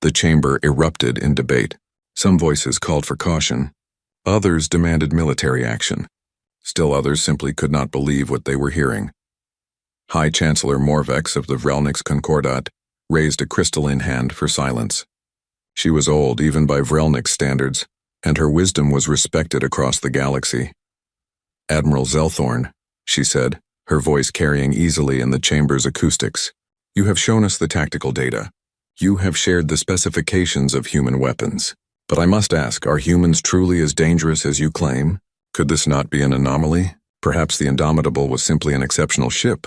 The chamber erupted in debate. Some voices called for caution. Others demanded military action. Still others simply could not believe what they were hearing. High Chancellor Morvex of the Vrelnik's Concordat raised a crystalline hand for silence. She was old even by Vrelnik's standards, and her wisdom was respected across the galaxy. Admiral Zelthorn, she said, her voice carrying easily in the chamber's acoustics, you have shown us the tactical data. You have shared the specifications of human weapons. But I must ask, are humans truly as dangerous as you claim? Could this not be an anomaly? Perhaps the Indomitable was simply an exceptional ship.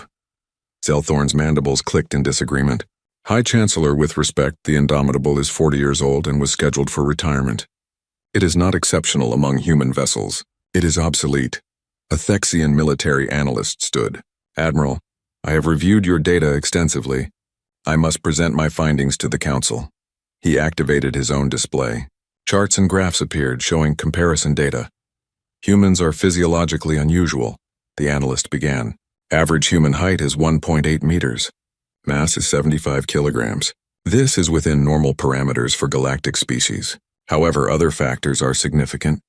Zelthorn's mandibles clicked in disagreement. High Chancellor, with respect, the Indomitable is 40 years old and was scheduled for retirement. It is not exceptional among human vessels. It is obsolete. A Thexian military analyst stood. Admiral, I have reviewed your data extensively. I must present my findings to the Council. He activated his own display. Charts and graphs appeared showing comparison data. Humans are physiologically unusual, the analyst began. Average human height is 1.8 meters. Mass is 75 kilograms. This is within normal parameters for galactic species. However, other factors are significant.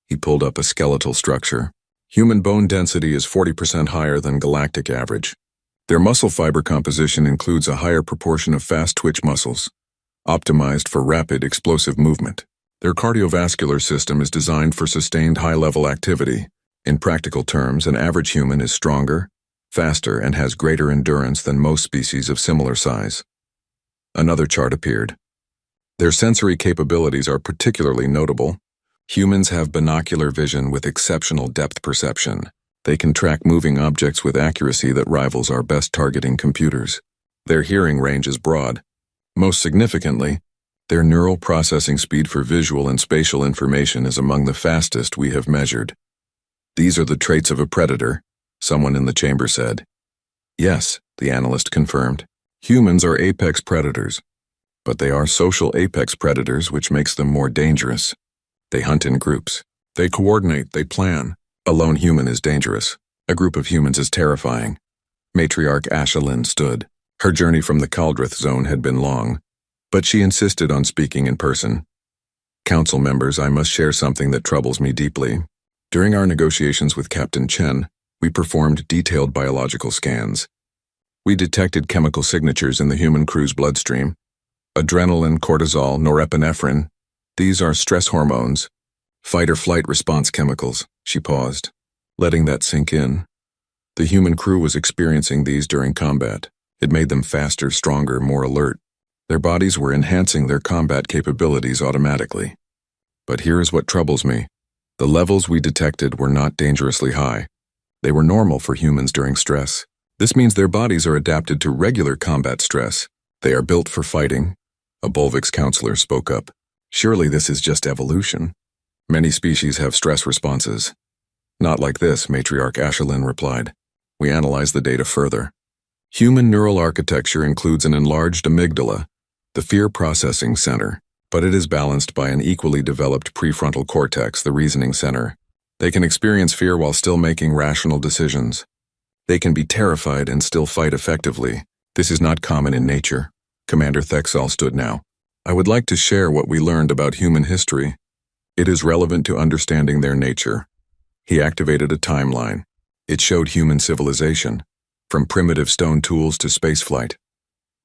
He pulled up a skeletal structure. Human bone density is 40% higher than galactic average. Their muscle fiber composition includes a higher proportion of fast twitch muscles, optimized for rapid, explosive movement. Their cardiovascular system is designed for sustained high-level activity. In practical terms, an average human is stronger, faster, and has greater endurance than most species of similar size. Another chart appeared. Their sensory capabilities are particularly notable. Humans have binocular vision with exceptional depth perception. They can track moving objects with accuracy that rivals our best targeting computers. Their hearing range is broad. Most significantly, their neural processing speed for visual and spatial information is among the fastest we have measured. These are the traits of a predator, someone in the chamber said. Yes, the analyst confirmed. Humans are apex predators, but they are social apex predators, which makes them more dangerous. They hunt in groups. They coordinate, they plan. A lone human is dangerous. A group of humans is terrifying. Matriarch Ashelin stood. Her journey from the Kaldrith zone had been long, but she insisted on speaking in person. Council members, I must share something that troubles me deeply. During our negotiations with Captain Chen, we performed detailed biological scans. We detected chemical signatures in the human crew's bloodstream. Adrenaline, cortisol, norepinephrine. These are stress hormones. Fight-or-flight response chemicals. She paused, letting that sink in. The human crew was experiencing these during combat. It made them faster, stronger, more alert. Their bodies were enhancing their combat capabilities automatically. But here is what troubles me. The levels we detected were not dangerously high. They were normal for humans during stress. This means their bodies are adapted to regular combat stress. They are built for fighting. A Bolvix counselor spoke up. Surely this is just evolution. Many species have stress responses. Not like this, Matriarch Ashelin replied. We analyzed the data further. Human neural architecture includes an enlarged amygdala, the fear processing center, but it is balanced by an equally developed prefrontal cortex, the reasoning center. They can experience fear while still making rational decisions. They can be terrified and still fight effectively. This is not common in nature. Commander Thexal stood now. I would like to share what we learned about human history. It is relevant to understanding their nature. He activated a timeline. It showed human civilization, from primitive stone tools to spaceflight.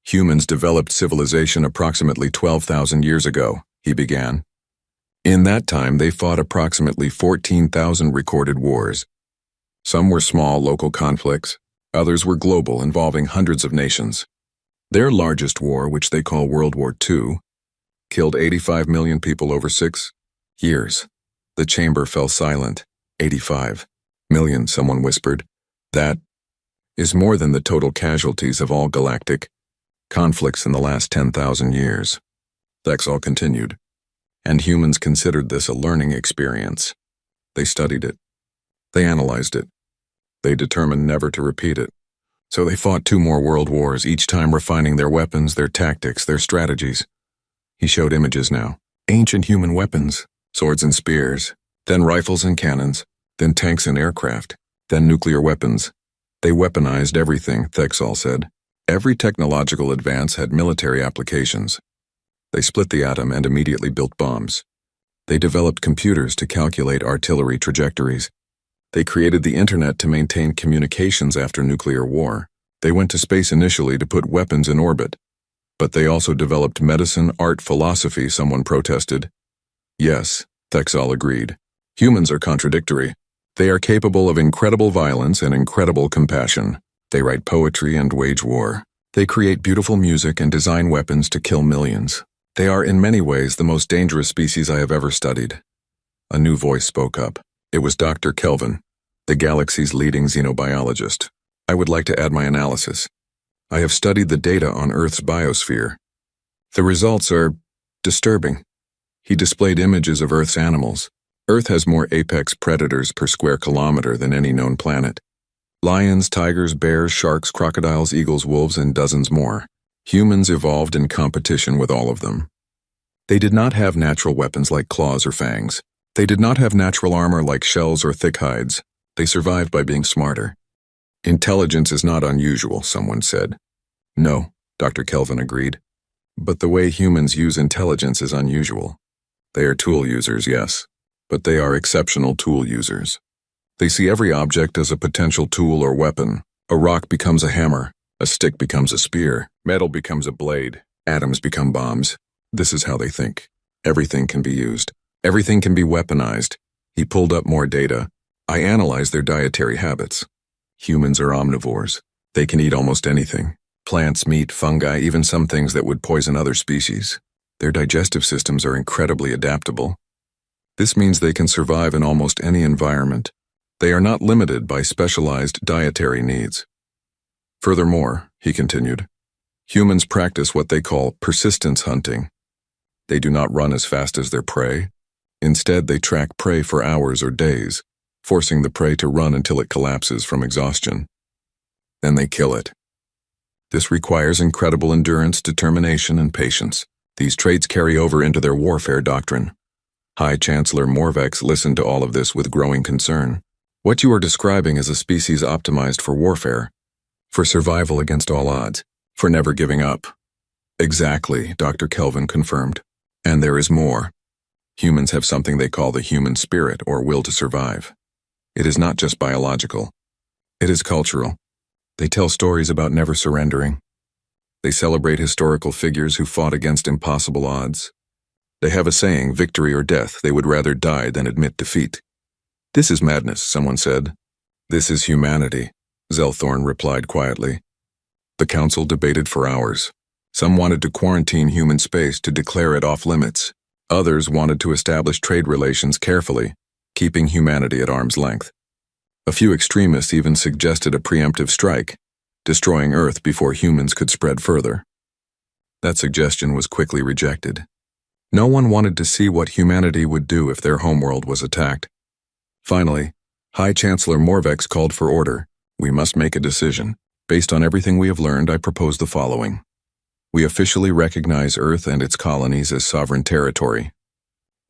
Humans developed civilization approximately 12,000 years ago, he began. In that time, they fought approximately 14,000 recorded wars. Some were small local conflicts, others were global, involving hundreds of nations. Their largest war, which they call World War II, killed 85 million people over 6 years. The chamber fell silent. 85 million, someone whispered. That is more than the total casualties of all galactic conflicts in the last 10,000 years. Thexal continued. And humans considered this a learning experience. They studied it. They analyzed it. They determined never to repeat it. So they fought 2 more world wars, each time refining their weapons, their tactics, their strategies. He showed images now. Ancient human weapons, swords and spears, then rifles and cannons, then tanks and aircraft, then nuclear weapons. They weaponized everything, Thexal said. Every technological advance had military applications. They split the atom and immediately built bombs. They developed computers to calculate artillery trajectories. They created the internet to maintain communications after nuclear war. They went to space initially to put weapons in orbit. But they also developed medicine, art, philosophy, someone protested. Yes, Thexal agreed. Humans are contradictory. They are capable of incredible violence and incredible compassion. They write poetry and wage war. They create beautiful music and design weapons to kill millions. They are in many ways the most dangerous species I have ever studied. A new voice spoke up. It was Dr. Kelvin, the galaxy's leading xenobiologist. I would like to add my analysis. I have studied the data on Earth's biosphere. The results are disturbing. He displayed images of Earth's animals. Earth has more apex predators per square kilometer than any known planet. Lions, tigers, bears, sharks, crocodiles, eagles, wolves, and dozens more. Humans evolved in competition with all of them. They did not have natural weapons like claws or fangs. They did not have natural armor like shells or thick hides. They survived by being smarter. Intelligence is not unusual, someone said. No, Dr. Kelvin agreed. But the way humans use intelligence is unusual. They are tool users, yes, but they are exceptional tool users. They see every object as a potential tool or weapon. A rock becomes a hammer, a stick becomes a spear, metal becomes a blade, atoms become bombs. This is how they think. Everything can be used. Everything can be weaponized. He pulled up more data. I analyzed their dietary habits. Humans are omnivores. They can eat almost anything. Plants, meat, fungi, even some things that would poison other species. Their digestive systems are incredibly adaptable. This means they can survive in almost any environment. They are not limited by specialized dietary needs. Furthermore, he continued, humans practice what they call persistence hunting. They do not run as fast as their prey. Instead, they track prey for hours or days, forcing the prey to run until it collapses from exhaustion. Then they kill it. This requires incredible endurance, determination, and patience. These traits carry over into their warfare doctrine. High Chancellor Morvex listened to all of this with growing concern. What you are describing is a species optimized for warfare, for survival against all odds, for never giving up. Exactly, Dr. Kelvin confirmed. And there is more. Humans have something they call the human spirit or will to survive. It is not just biological. It is cultural. They tell stories about never surrendering. They celebrate historical figures who fought against impossible odds. They have a saying, victory or death, they would rather die than admit defeat. This is madness, someone said. This is humanity, Zelthorn replied quietly. The council debated for hours. Some wanted to quarantine human space to declare it off limits. Others wanted to establish trade relations carefully, keeping humanity at arm's length. A few extremists even suggested a preemptive strike, destroying Earth before humans could spread further. That suggestion was quickly rejected. No one wanted to see what humanity would do if their homeworld was attacked. Finally, High Chancellor Morvex called for order. We must make a decision. Based on everything we have learned, I propose the following. We officially recognize Earth and its colonies as sovereign territory.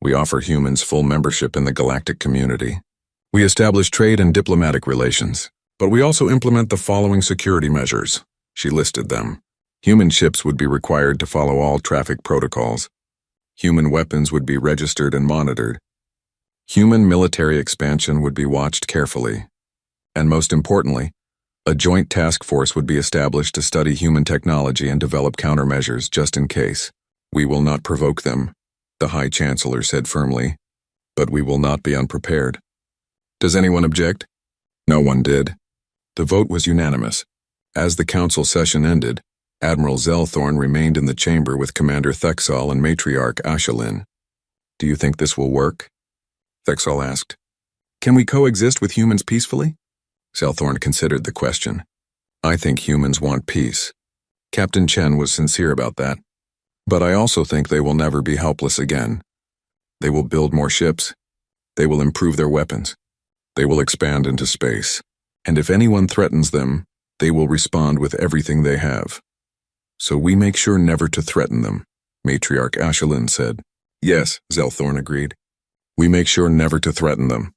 We offer humans full membership in the galactic community. We establish trade and diplomatic relations, but we also implement the following security measures. She listed them. Human ships would be required to follow all traffic protocols. Human weapons would be registered and monitored. Human military expansion would be watched carefully. And most importantly, a joint task force would be established to study human technology and develop countermeasures just in case. We will not provoke them, the High Chancellor said firmly, but we will not be unprepared. Does anyone object? No one did. The vote was unanimous. As the council session ended, Admiral Zelthorn remained in the chamber with Commander Thexol and Matriarch Ashelin. Do you think this will work? Thexol asked. Can we coexist with humans peacefully? Zelthorn considered the question. I think humans want peace. Captain Chen was sincere about that. But I also think they will never be helpless again. They will build more ships. They will improve their weapons. They will expand into space. And if anyone threatens them, they will respond with everything they have. So we make sure never to threaten them, Matriarch Ashelin said. Yes, Zelthorn agreed. We make sure never to threaten them.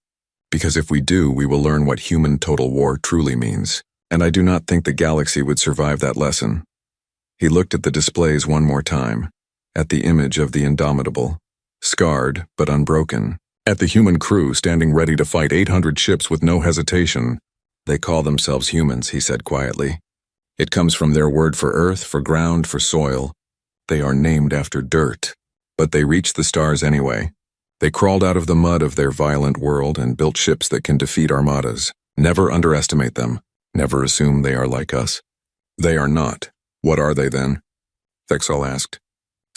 Because if we do, we will learn what human total war truly means. And I do not think the galaxy would survive that lesson. He looked at the displays one more time, at the image of the Indomitable, scarred but unbroken, at the human crew standing ready to fight 800 ships with no hesitation. They call themselves humans, he said quietly. It comes from their word for earth, for ground, for soil. They are named after dirt. But they reached the stars anyway. They crawled out of the mud of their violent world and built ships that can defeat Armadas. Never underestimate them. Never assume they are like us. They are not. What are they then? Thexol asked.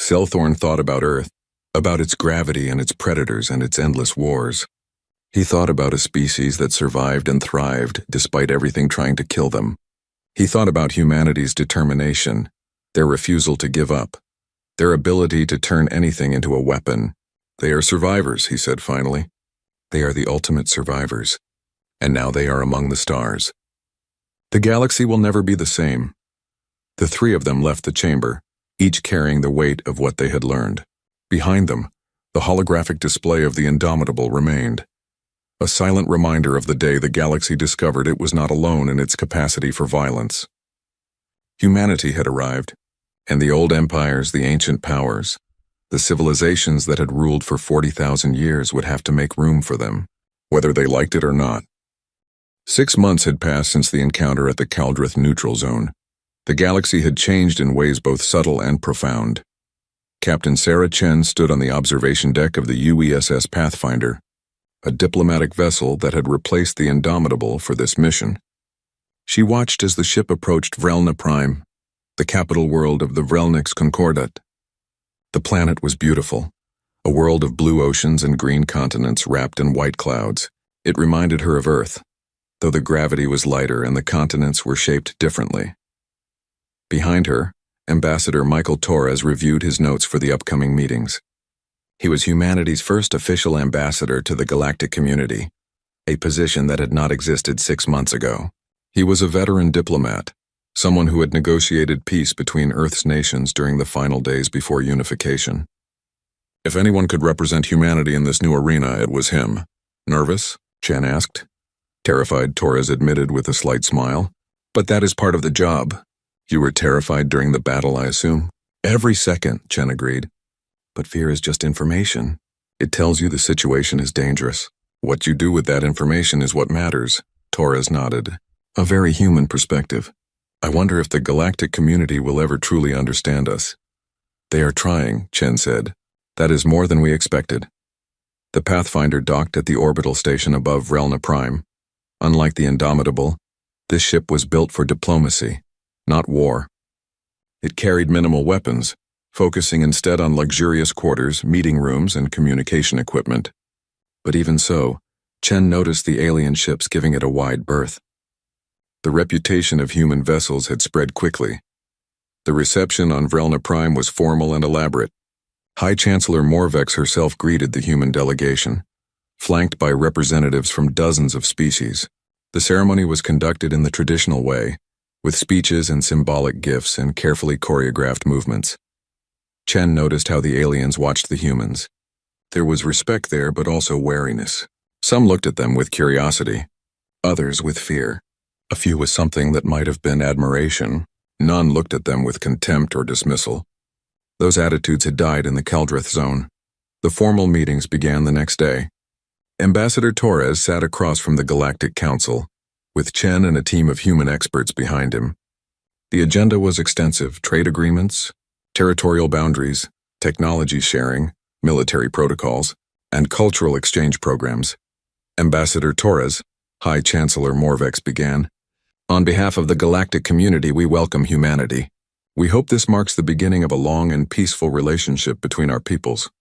Zelthorn thought about Earth, about its gravity and its predators and its endless wars. He thought about a species that survived and thrived despite everything trying to kill them. He thought about humanity's determination, their refusal to give up, their ability to turn anything into a weapon. They are survivors, he said finally. They are the ultimate survivors. And now they are among the stars. The galaxy will never be the same. The three of them left the chamber, each carrying the weight of what they had learned. Behind them, the holographic display of the Indomitable remained, a silent reminder of the day the galaxy discovered it was not alone in its capacity for violence. Humanity had arrived, and the old empires, the ancient powers, the civilizations that had ruled for 40,000 years would have to make room for them, whether they liked it or not. 6 months had passed since the encounter at the Caldrith neutral zone. The galaxy had changed in ways both subtle and profound. Captain Sarah Chen stood on the observation deck of the UESS Pathfinder, a diplomatic vessel that had replaced the Indomitable for this mission. She watched as the ship approached Vrelna Prime, the capital world of the Vrelniks Concordat. The planet was beautiful, a world of blue oceans and green continents wrapped in white clouds. It reminded her of Earth, though the gravity was lighter and the continents were shaped differently. Behind her, Ambassador Michael Torres reviewed his notes for the upcoming meetings. He was humanity's first official ambassador to the galactic community, a position that had not existed 6 months ago. He was a veteran diplomat, someone who had negotiated peace between Earth's nations during the final days before unification. If anyone could represent humanity in this new arena, it was him. Nervous? Chen asked. Terrified, Torres admitted with a slight smile. But that is part of the job. You were terrified during the battle, I assume? Every second, Chen agreed. But fear is just information. It tells you the situation is dangerous. What you do with that information is what matters, Torres nodded. A very human perspective. I wonder if the galactic community will ever truly understand us. They are trying, Chen said. That is more than we expected. The Pathfinder docked at the orbital station above Vrelna Prime. Unlike the Indomitable, this ship was built for diplomacy, not war. It carried minimal weapons, focusing instead on luxurious quarters, meeting rooms, and communication equipment. But even so, Chen noticed the alien ships giving it a wide berth. The reputation of human vessels had spread quickly. The reception on Vrelna Prime was formal and elaborate. High Chancellor Morvex herself greeted the human delegation, flanked by representatives from dozens of species. The ceremony was conducted in the traditional way, with speeches and symbolic gifts and carefully choreographed movements. Chen noticed how the aliens watched the humans. There was respect there, but also wariness. Some looked at them with curiosity, others with fear. A few with something that might have been admiration. None looked at them with contempt or dismissal. Those attitudes had died in the Caldrith zone. The formal meetings began the next day. Ambassador Torres sat across from the Galactic Council, with Chen and a team of human experts behind him. The agenda was extensive: trade agreements, territorial boundaries, technology sharing, military protocols, and cultural exchange programs. Ambassador Torres, High Chancellor Morvex began. On behalf of the galactic community, we welcome humanity. We hope this marks the beginning of a long and peaceful relationship between our peoples.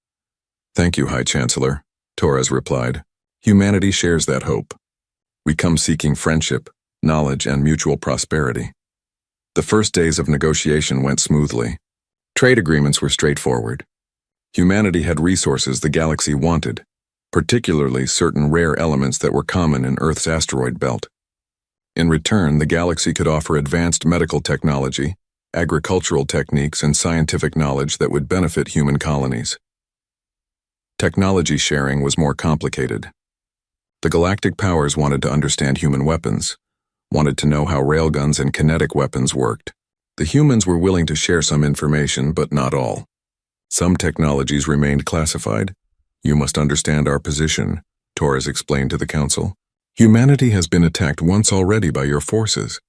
Thank you, High Chancellor, Torres replied. Humanity shares that hope. We come seeking friendship, knowledge, and mutual prosperity. The first days of negotiation went smoothly. Trade agreements were straightforward. Humanity had resources the galaxy wanted, particularly certain rare elements that were common in Earth's asteroid belt. In return, the galaxy could offer advanced medical technology, agricultural techniques, and scientific knowledge that would benefit human colonies. Technology sharing was more complicated. The galactic powers wanted to understand human weapons, wanted to know how railguns and kinetic weapons worked. The humans were willing to share some information, but not all. Some technologies remained classified. You must understand our position, Torres explained to the Council. Humanity has been attacked once already by your forces.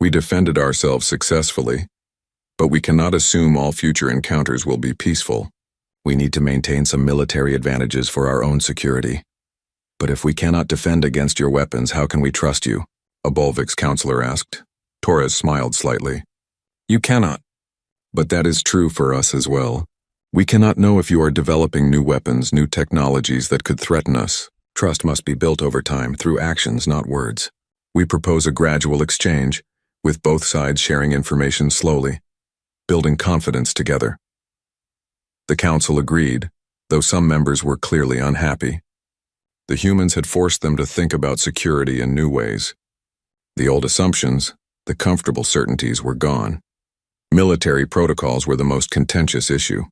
We defended ourselves successfully, but we cannot assume all future encounters will be peaceful. We need to maintain some military advantages for our own security. But if we cannot defend against your weapons, how can we trust you? A Bolvik's counselor asked. Torres smiled slightly. You cannot. But that is true for us as well. We cannot know if you are developing new weapons, new technologies that could threaten us. Trust must be built over time through actions, not words. We propose a gradual exchange, with both sides sharing information slowly, building confidence together. The council agreed, though some members were clearly unhappy. The humans had forced them to think about security in new ways. The old assumptions, the comfortable certainties were gone. Military protocols were the most contentious issue.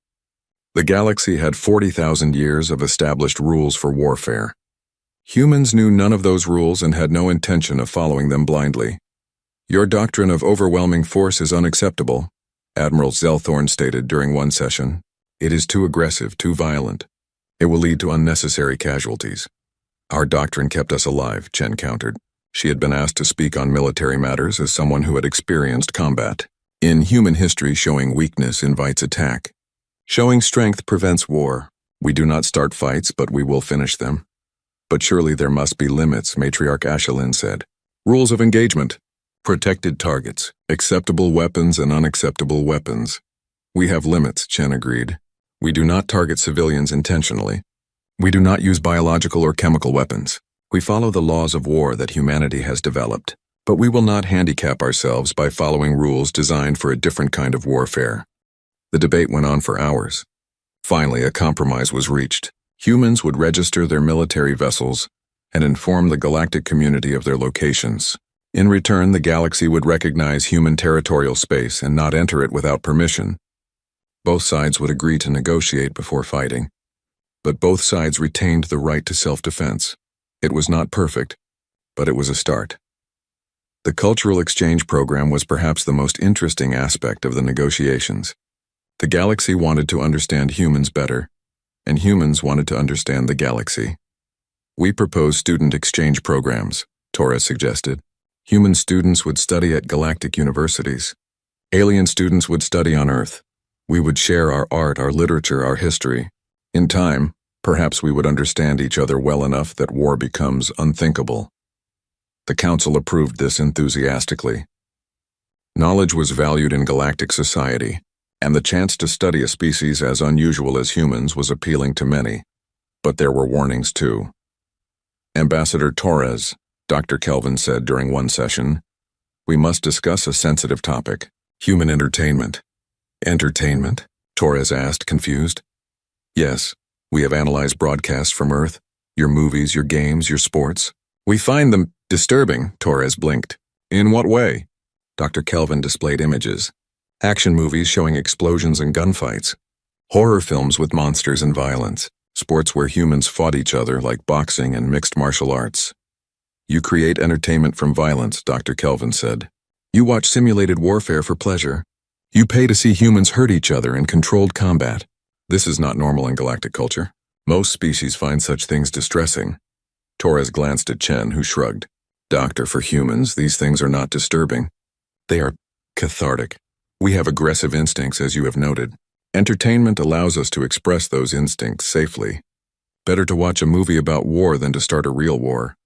The galaxy had 40,000 years of established rules for warfare. Humans knew none of those rules and had no intention of following them blindly. "Your doctrine of overwhelming force is unacceptable," Admiral Zelthorn stated during one session. "It is too aggressive, too violent. It will lead to unnecessary casualties." "Our doctrine kept us alive," Chen countered. She had been asked to speak on military matters as someone who had experienced combat. In human history, showing weakness invites attack. Showing strength prevents war. We do not start fights, but we will finish them. "But surely there must be limits," Matriarch Ashelin said. "Rules of engagement. Protected targets. Acceptable weapons and unacceptable weapons." "We have limits," Chen agreed. "We do not target civilians intentionally. We do not use biological or chemical weapons. We follow the laws of war that humanity has developed, but we will not handicap ourselves by following rules designed for a different kind of warfare." The debate went on for hours. Finally, a compromise was reached. Humans would register their military vessels and inform the galactic community of their locations. In return, the galaxy would recognize human territorial space and not enter it without permission. Both sides would agree to negotiate before fighting, but both sides retained the right to self-defense. It was not perfect, but it was a start. The cultural exchange program was perhaps the most interesting aspect of the negotiations. The galaxy wanted to understand humans better, and humans wanted to understand the galaxy. "We propose student exchange programs," Torres suggested. Human students would study at galactic universities. Alien students would study on Earth. We would share our art, our literature, our history. In time, perhaps we would understand each other well enough that war becomes unthinkable. The council approved this enthusiastically. Knowledge was valued in galactic society, and the chance to study a species as unusual as humans was appealing to many. But there were warnings too. "Ambassador Torres," Dr. Kelvin said during one session, "we must discuss a sensitive topic, human entertainment." "Entertainment?" Torres asked, confused. "Yes, we have analyzed broadcasts from Earth, your movies, your games, your sports. We find them disturbing," Torres blinked. "In what way?" Dr. Kelvin displayed images. Action movies showing explosions and gunfights. Horror films with monsters and violence. Sports where humans fought each other like boxing and mixed martial arts. "You create entertainment from violence," Dr. Kelvin said. "You watch simulated warfare for pleasure. You pay to see humans hurt each other in controlled combat. This is not normal in galactic culture. Most species find such things distressing." Torres glanced at Chen, who shrugged. "Doctor, for humans, these things are not disturbing. They are cathartic. We have aggressive instincts, as you have noted. Entertainment allows us to express those instincts safely. Better to watch a movie about war than to start a real war."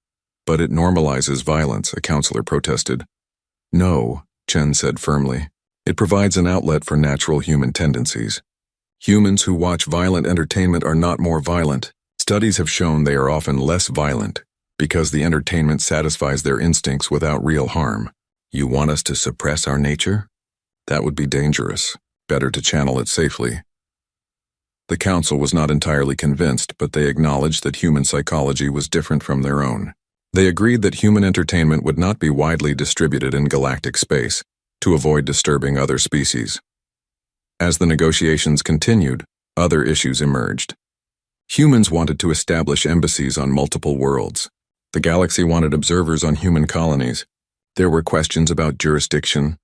"But it normalizes violence," a counselor protested. "No," Chen said firmly. "It provides an outlet for natural human tendencies. Humans who watch violent entertainment are not more violent. Studies have shown they are often less violent because the entertainment satisfies their instincts without real harm. You want us to suppress our nature? That would be dangerous. Better to channel it safely." The council was not entirely convinced, but they acknowledged that human psychology was different from their own. They agreed that human entertainment would not be widely distributed in galactic space to avoid disturbing other species. As the negotiations continued, other issues emerged. Humans wanted to establish embassies on multiple worlds. The galaxy wanted observers on human colonies. There were questions about jurisdiction,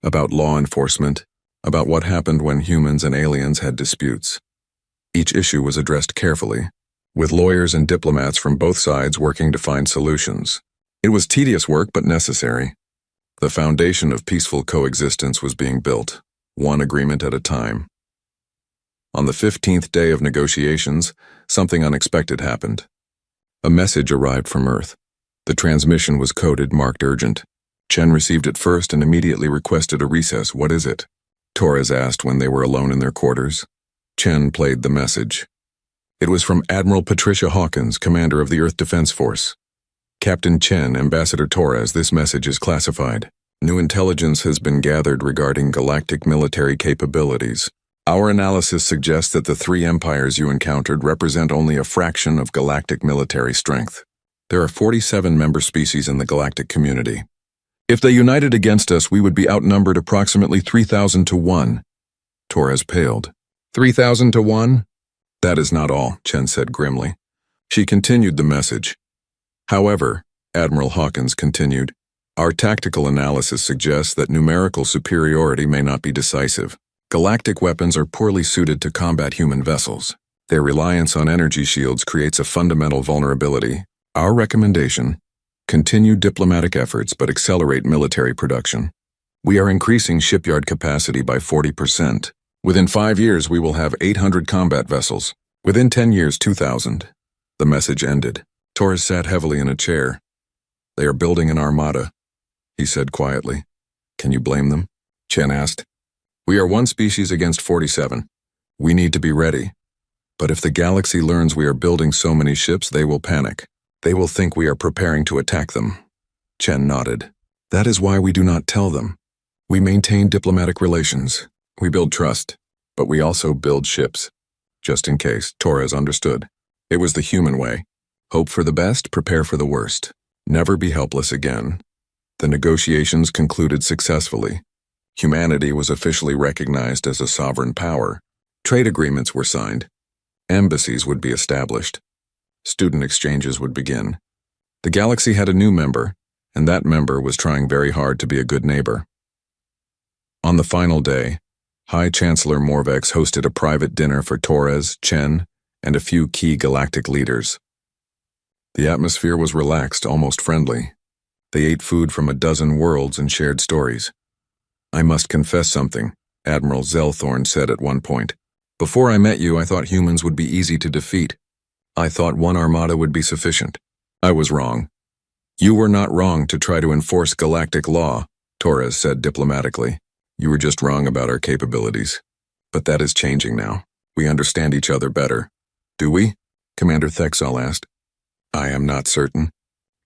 about law enforcement, about what happened when humans and aliens had disputes. Each issue was addressed carefully, with lawyers and diplomats from both sides working to find solutions. It was tedious work but necessary. The foundation of peaceful coexistence was being built, one agreement at a time. On the 15th day of negotiations, something unexpected happened. A message arrived from Earth. The transmission was coded, marked urgent. Chen received it first and immediately requested a recess. "What is it?" Torres asked when they were alone in their quarters. Chen played the message. It was from Admiral Patricia Hawkins, commander of the Earth Defense Force. "Captain Chen, Ambassador Torres, this message is classified. New intelligence has been gathered regarding galactic military capabilities. Our analysis suggests that the three empires you encountered represent only a fraction of galactic military strength. There are 47 member species in the galactic community. If they united against us, we would be outnumbered approximately 3,000 to 1. Torres paled. 3,000 to 1? That is not all, Chen said grimly. She continued the message. However, Admiral Hawkins continued, our tactical analysis suggests that numerical superiority may not be decisive. Galactic weapons are poorly suited to combat human vessels. Their reliance on energy shields creates a fundamental vulnerability. Our recommendation: continue diplomatic efforts but accelerate military production. We are increasing shipyard capacity by 40%. Within 5 years, we will have 800 combat vessels. Within 10 years, 2,000. The message ended. Torres sat heavily in a chair. They are building an armada, he said quietly. Can you blame them? Chen asked. We are one species against 47. We need to be ready. But if the galaxy learns we are building so many ships, they will panic. They will think we are preparing to attack them. Chen nodded. That is why we do not tell them. We maintain diplomatic relations. We build trust, but we also build ships. Just in case, Torres understood. It was the human way. Hope for the best, prepare for the worst. Never be helpless again. The negotiations concluded successfully. Humanity was officially recognized as a sovereign power. Trade agreements were signed. Embassies would be established. Student exchanges would begin. The galaxy had a new member, and that member was trying very hard to be a good neighbor. On the final day, High Chancellor Morvex hosted a private dinner for Torres, Chen, and a few key galactic leaders. The atmosphere was relaxed, almost friendly. They ate food from a dozen worlds and shared stories. I must confess something, Admiral Zelthorn said at one point. Before I met you, I thought humans would be easy to defeat. I thought one armada would be sufficient. I was wrong. You were not wrong to try to enforce galactic law, Torres said diplomatically. You were just wrong about our capabilities. But that is changing now. We understand each other better. Do we? Commander Thexal asked. I am not certain.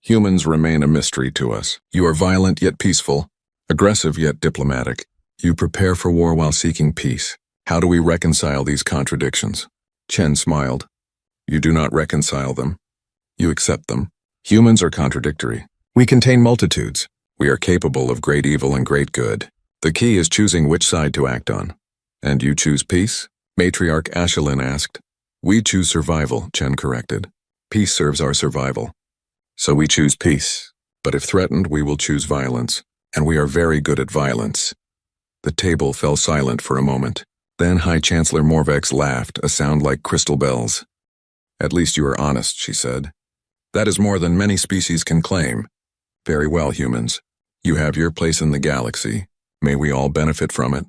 Humans remain a mystery to us. You are violent yet peaceful, aggressive yet diplomatic. You prepare for war while seeking peace. How do we reconcile these contradictions? Chen smiled. You do not reconcile them. You accept them. Humans are contradictory. We contain multitudes. We are capable of great evil and great good. The key is choosing which side to act on. And you choose peace? Matriarch Ashelin asked. We choose survival, Chen corrected. Peace serves our survival. So we choose peace. But if threatened, we will choose violence. And we are very good at violence. The table fell silent for a moment. Then High Chancellor Morvex laughed, a sound like crystal bells. At least you are honest, she said. That is more than many species can claim. Very well, humans. You have your place in the galaxy. May we all benefit from it.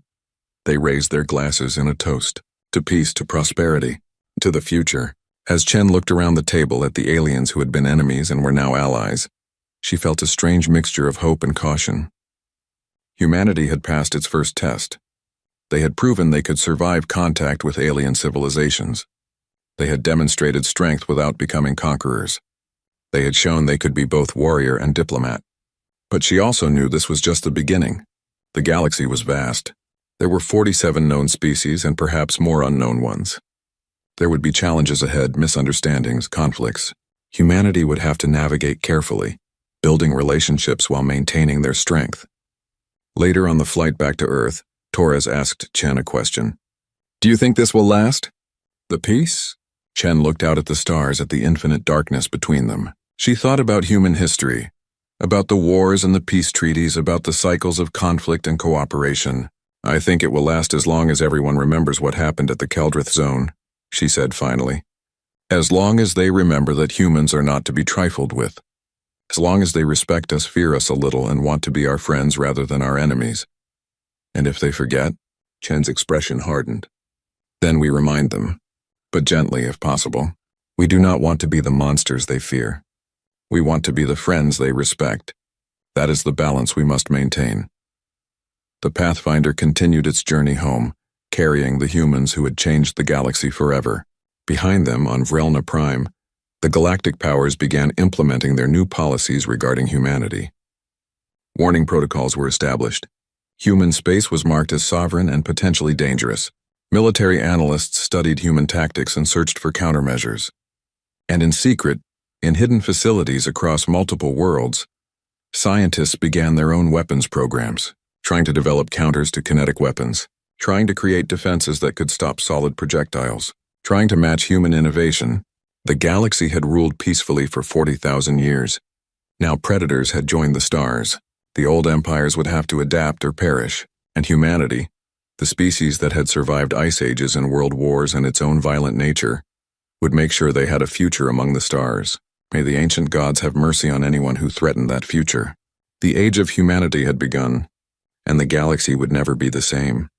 They raised their glasses in a toast. To peace, to prosperity, to the future. As Chen looked around the table at the aliens who had been enemies and were now allies, she felt a strange mixture of hope and caution. Humanity had passed its first test. They had proven they could survive contact with alien civilizations. They had demonstrated strength without becoming conquerors. They had shown they could be both warrior and diplomat. But she also knew this was just the beginning. The galaxy was vast. There were 47 known species and perhaps more unknown ones. There would be challenges ahead, misunderstandings, conflicts. Humanity would have to navigate carefully, building relationships while maintaining their strength. Later on the flight back to Earth, Torres asked Chen a question. Do you think this will last? The peace? Chen looked out at the stars, at the infinite darkness between them. She thought about human history, about the wars and the peace treaties, about the cycles of conflict and cooperation. I think it will last as long as everyone remembers what happened at the Keldrith Zone, she said finally. As long as they remember that humans are not to be trifled with. As long as they respect us, fear us a little, and want to be our friends rather than our enemies. And if they forget, Chen's expression hardened. Then we remind them, but gently if possible. We do not want to be the monsters they fear. We want to be the friends they respect. That is the balance we must maintain. The Pathfinder continued its journey home, carrying the humans who had changed the galaxy forever. Behind them, on Vrelna Prime, the galactic powers began implementing their new policies regarding humanity. Warning protocols were established. Human space was marked as sovereign and potentially dangerous. Military analysts studied human tactics and searched for countermeasures. And in secret, in hidden facilities across multiple worlds, scientists began their own weapons programs, trying to develop counters to kinetic weapons, trying to create defenses that could stop solid projectiles, trying to match human innovation. The galaxy had ruled peacefully for 40,000 years. Now predators had joined the stars. The old empires would have to adapt or perish, and humanity, the species that had survived ice ages and world wars and its own violent nature, would make sure they had a future among the stars. May the ancient gods have mercy on anyone who threatened that future. The age of humanity had begun, and the galaxy would never be the same.